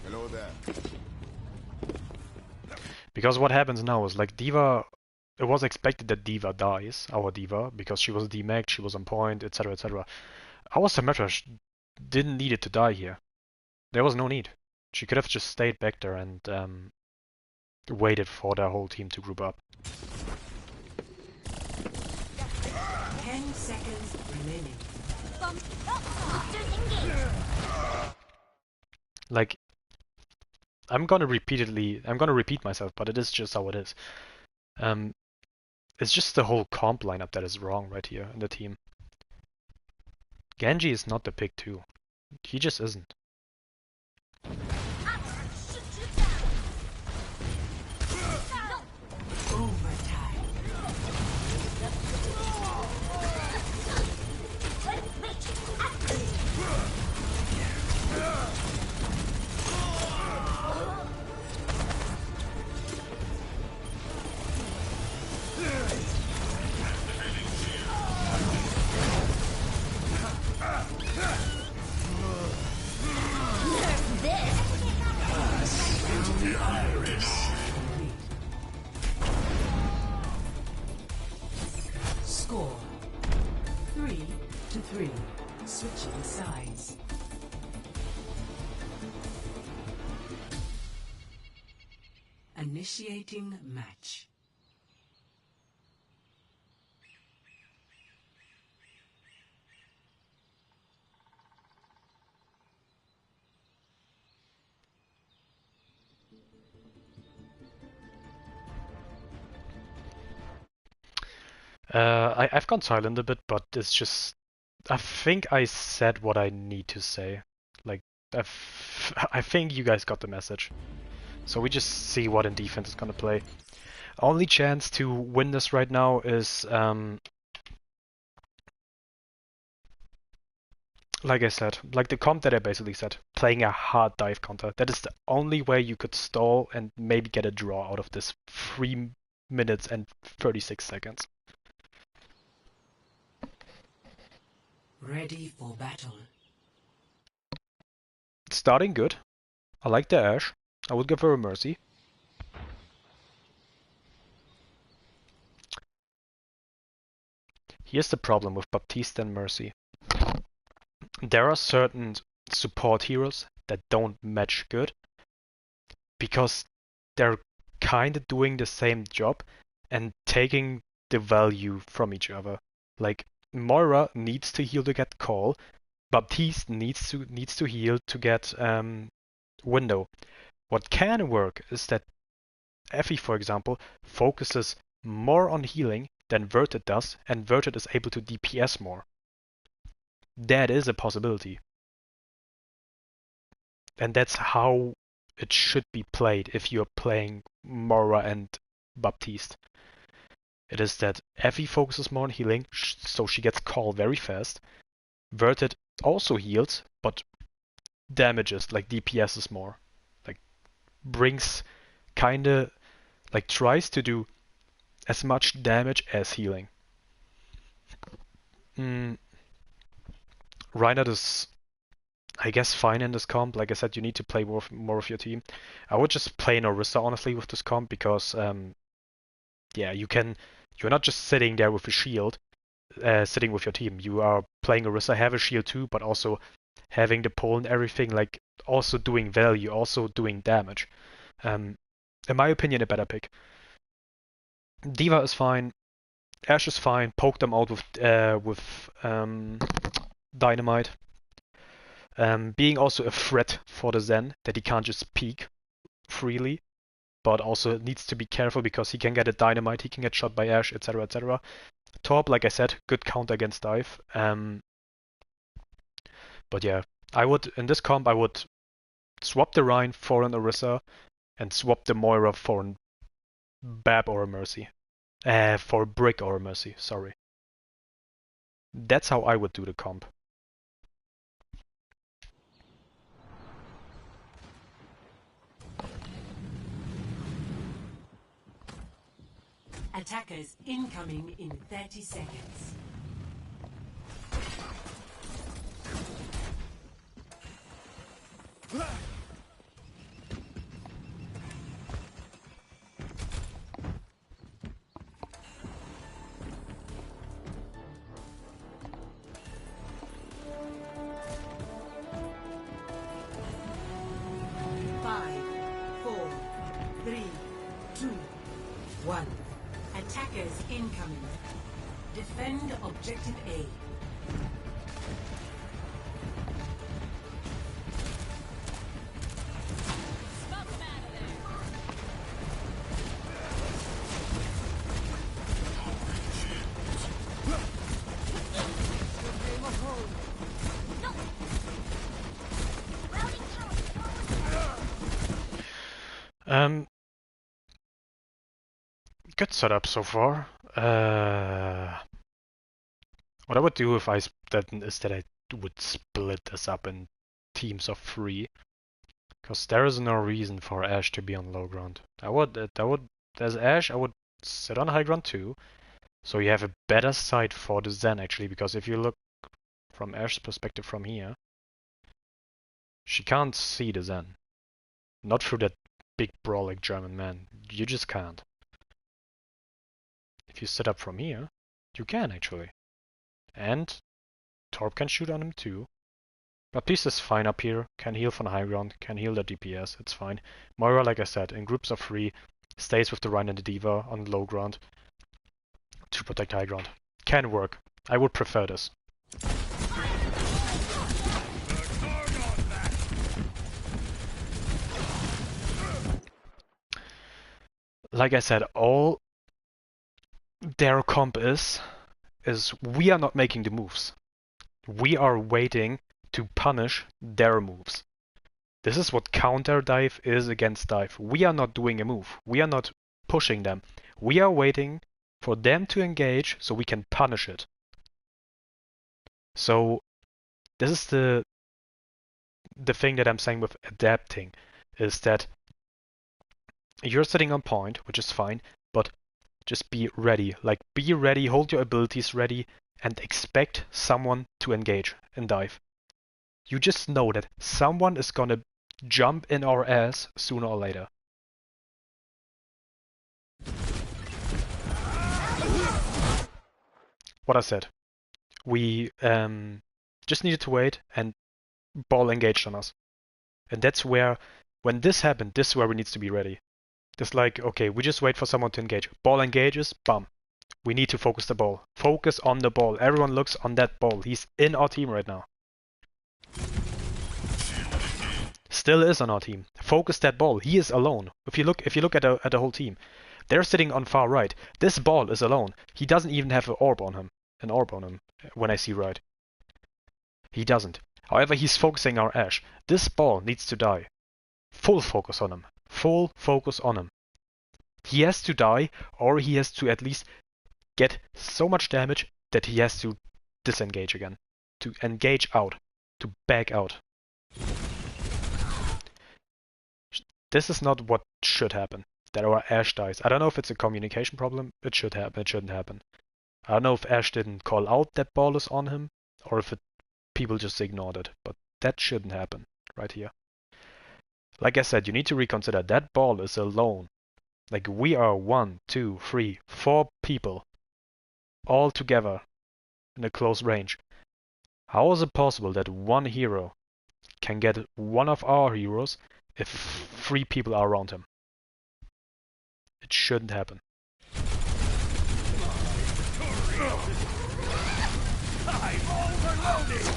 Hello there. Because what happens now is like D.Va, it was expected that D.Va dies, our D.Va, because she was demech, she was on point, etc, etc. Our Symmetra didn't need it to die here. There was no need. She could have just stayed back there and waited for their whole team to group up. 10 seconds remaining. Like, I'm gonna repeat myself, but it is just how it is. It's just the whole comp lineup that is wrong right here in the team. Genji is not the pick 2. He just isn't. Overtime. Score 3-3. Switching sides. Initiating match. I've gone silent a bit, but it's just I think I said what I need to say. Like I think you guys got the message. So we just see what in defense is gonna play. Only chance to win this right now is like I said, like the comp that I basically said, playing a hard dive counter. That is the only way you could stall and maybe get a draw out of this 3 minutes and 36 seconds. Ready for battle. Starting good. I like the Ashe. I would give her a Mercy. Here's the problem with Baptiste and Mercy. There are certain support heroes that don't match good because they're kind of doing the same job and taking the value from each other. Like Moira needs to heal to get call, Baptiste needs to heal to get window. What can work is that Effie, for example, focuses more on healing than Verted does, and Verted is able to DPS more. That is a possibility. And that's how it should be played if you're playing Moira and Baptiste. It is that Effie focuses more on healing, so she gets call very fast. Verted also heals, but damages, like DPSs more. Like, brings kinda, like, tries to do as much damage as healing. Reinhardt is, I guess, fine in this comp. Like I said, you need to play more of your team. I would just play Orisa, honestly, with this comp, because, yeah, you're not just sitting there with a shield, sitting with your team. You are playing Orisa, have a shield too, but also having the pull and everything, like, also doing value, also doing damage. In my opinion, a better pick. D.Va is fine. Ashe is fine. Poke them out with Dynamite. Being also a threat for the Zen, that he can't just peek freely, but also needs to be careful because he can get a Dynamite, he can get shot by Ashe, etc, etc. Torb, like I said, good counter against dive. But yeah, in this comp, I would swap the Rein for an Orisa and swap the Moira for a Bab or a Mercy. For a Brick or a Mercy, sorry. That's how I would do the comp. Attackers incoming in 30 seconds. Five, four, three, two, one. Attackers incoming. Defend objective A. Good setup so far. What I would do if I is that I would split this up in teams of 3, because there is no reason for Ashe to be on low ground. As Ashe, I would sit on high ground too, so you have a better sight for the Zen actually, because if you look from Ashe's perspective from here, she can't see the Zen. Not through that big brawling German man. You just can't. If you set up from here, you can actually. And Torp can shoot on him too. Baptiste is fine up here, can heal from high ground, can heal the DPS, it's fine. Moira, like I said, in groups of 3, stays with the Rhine and the D.Va on low ground to protect high ground. Can work. I would prefer this. Like I said, all their comp is we are not making the moves. We are waiting to punish their moves. This is what counter dive is against dive. We are not doing a move. We are not pushing them. We are waiting for them to engage so we can punish it. So this is the thing that I'm saying with adapting, is that you're sitting on point, which is fine, but just be ready. Like, be ready, hold your abilities ready, and expect someone to engage and dive. You just know that someone is gonna jump in our ass sooner or later. What I said. We just needed to wait, and ball engaged on us. And that's where, when this happened, this is where we need to be ready. Just like, okay, we just wait for someone to engage. Ball engages, bam. We need to focus the ball. Focus on the ball. Everyone looks on that ball. He's in our team right now. Still is on our team. Focus that ball. He is alone. If you look at the whole team, they're sitting on far right. This ball is alone. He doesn't even have an orb on him. When I see right. He doesn't. However, he's focusing our Ashe. This ball needs to die. Full focus on him. Full focus on him. He has to die, or he has to at least get so much damage that he has to disengage again. To engage out. To back out. This is not what should happen. That our Ashe dies. I don't know if it's a communication problem. It should happen. It shouldn't happen. I don't know if Ashe didn't call out that ball is on him, or if people just ignored it. But that shouldn't happen right here. Like I said, you need to reconsider that ball is alone. Like, we are 1, 2, 3, 4 people all together in a close range. How is it possible that one hero can get one of our heroes if 3 people are around him? It shouldn't happen. I'm overloaded!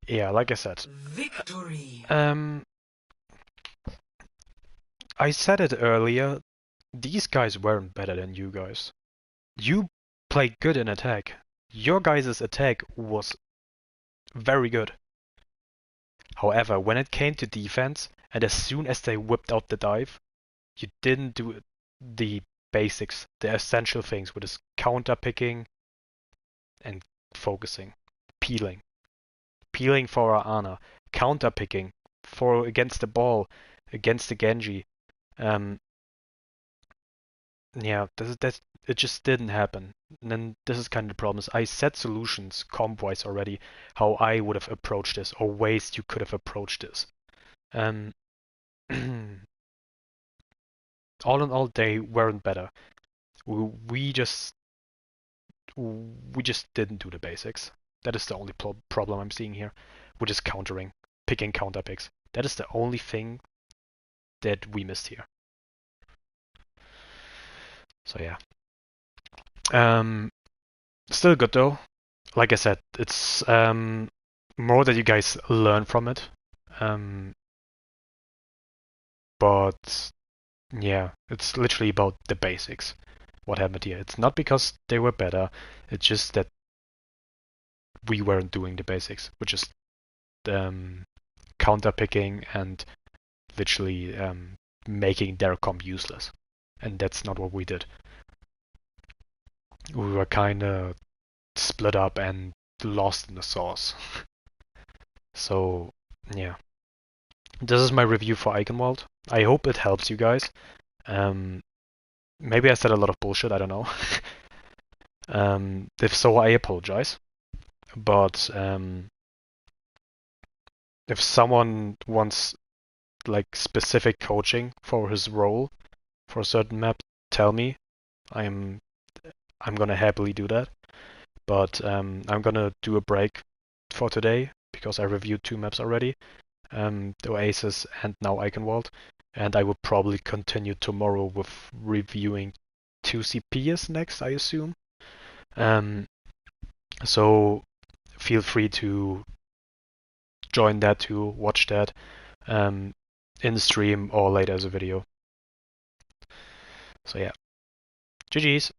Yeah, like I said. Victory. I said it earlier. These guys weren't better than you guys. You played good in attack. Your guys' attack was very good. However, when it came to defense, and as soon as they whipped out the dive, you didn't do the basics, the essential things, which is counter picking and focusing, peeling for our Ana, counter picking for against the ball, against the Genji. Yeah, it just didn't happen. And then this is kind of the problem. Is I set solutions comp-wise already, how I would have approached this, or ways you could have approached this. All in all, they weren't better. We just didn't do the basics. That is the only problem I'm seeing here, which is countering, picking counter picks. That is the only thing that we missed here. So yeah. Still good though. Like I said, it's more that you guys learn from it. But yeah, it's literally about the basics. What happened here? It's not because they were better. It's just that we weren't doing the basics, which is counter picking and literally making their comp useless. And that's not what we did. We were kind of split up and lost in the sauce. So yeah, this is my review for Eichenwald. I hope it helps you guys. Maybe I said a lot of bullshit, I don't know. If so, I apologize. But if someone wants like specific coaching for his role for a certain map, tell me. I'm gonna happily do that. But I'm gonna do a break for today because I reviewed 2 maps already, the Oasis and now Eichenwald, and I will probably continue tomorrow with reviewing 2 CPs next, I assume. So feel free to join that too, watch that in stream or later as a video. So yeah, GG's.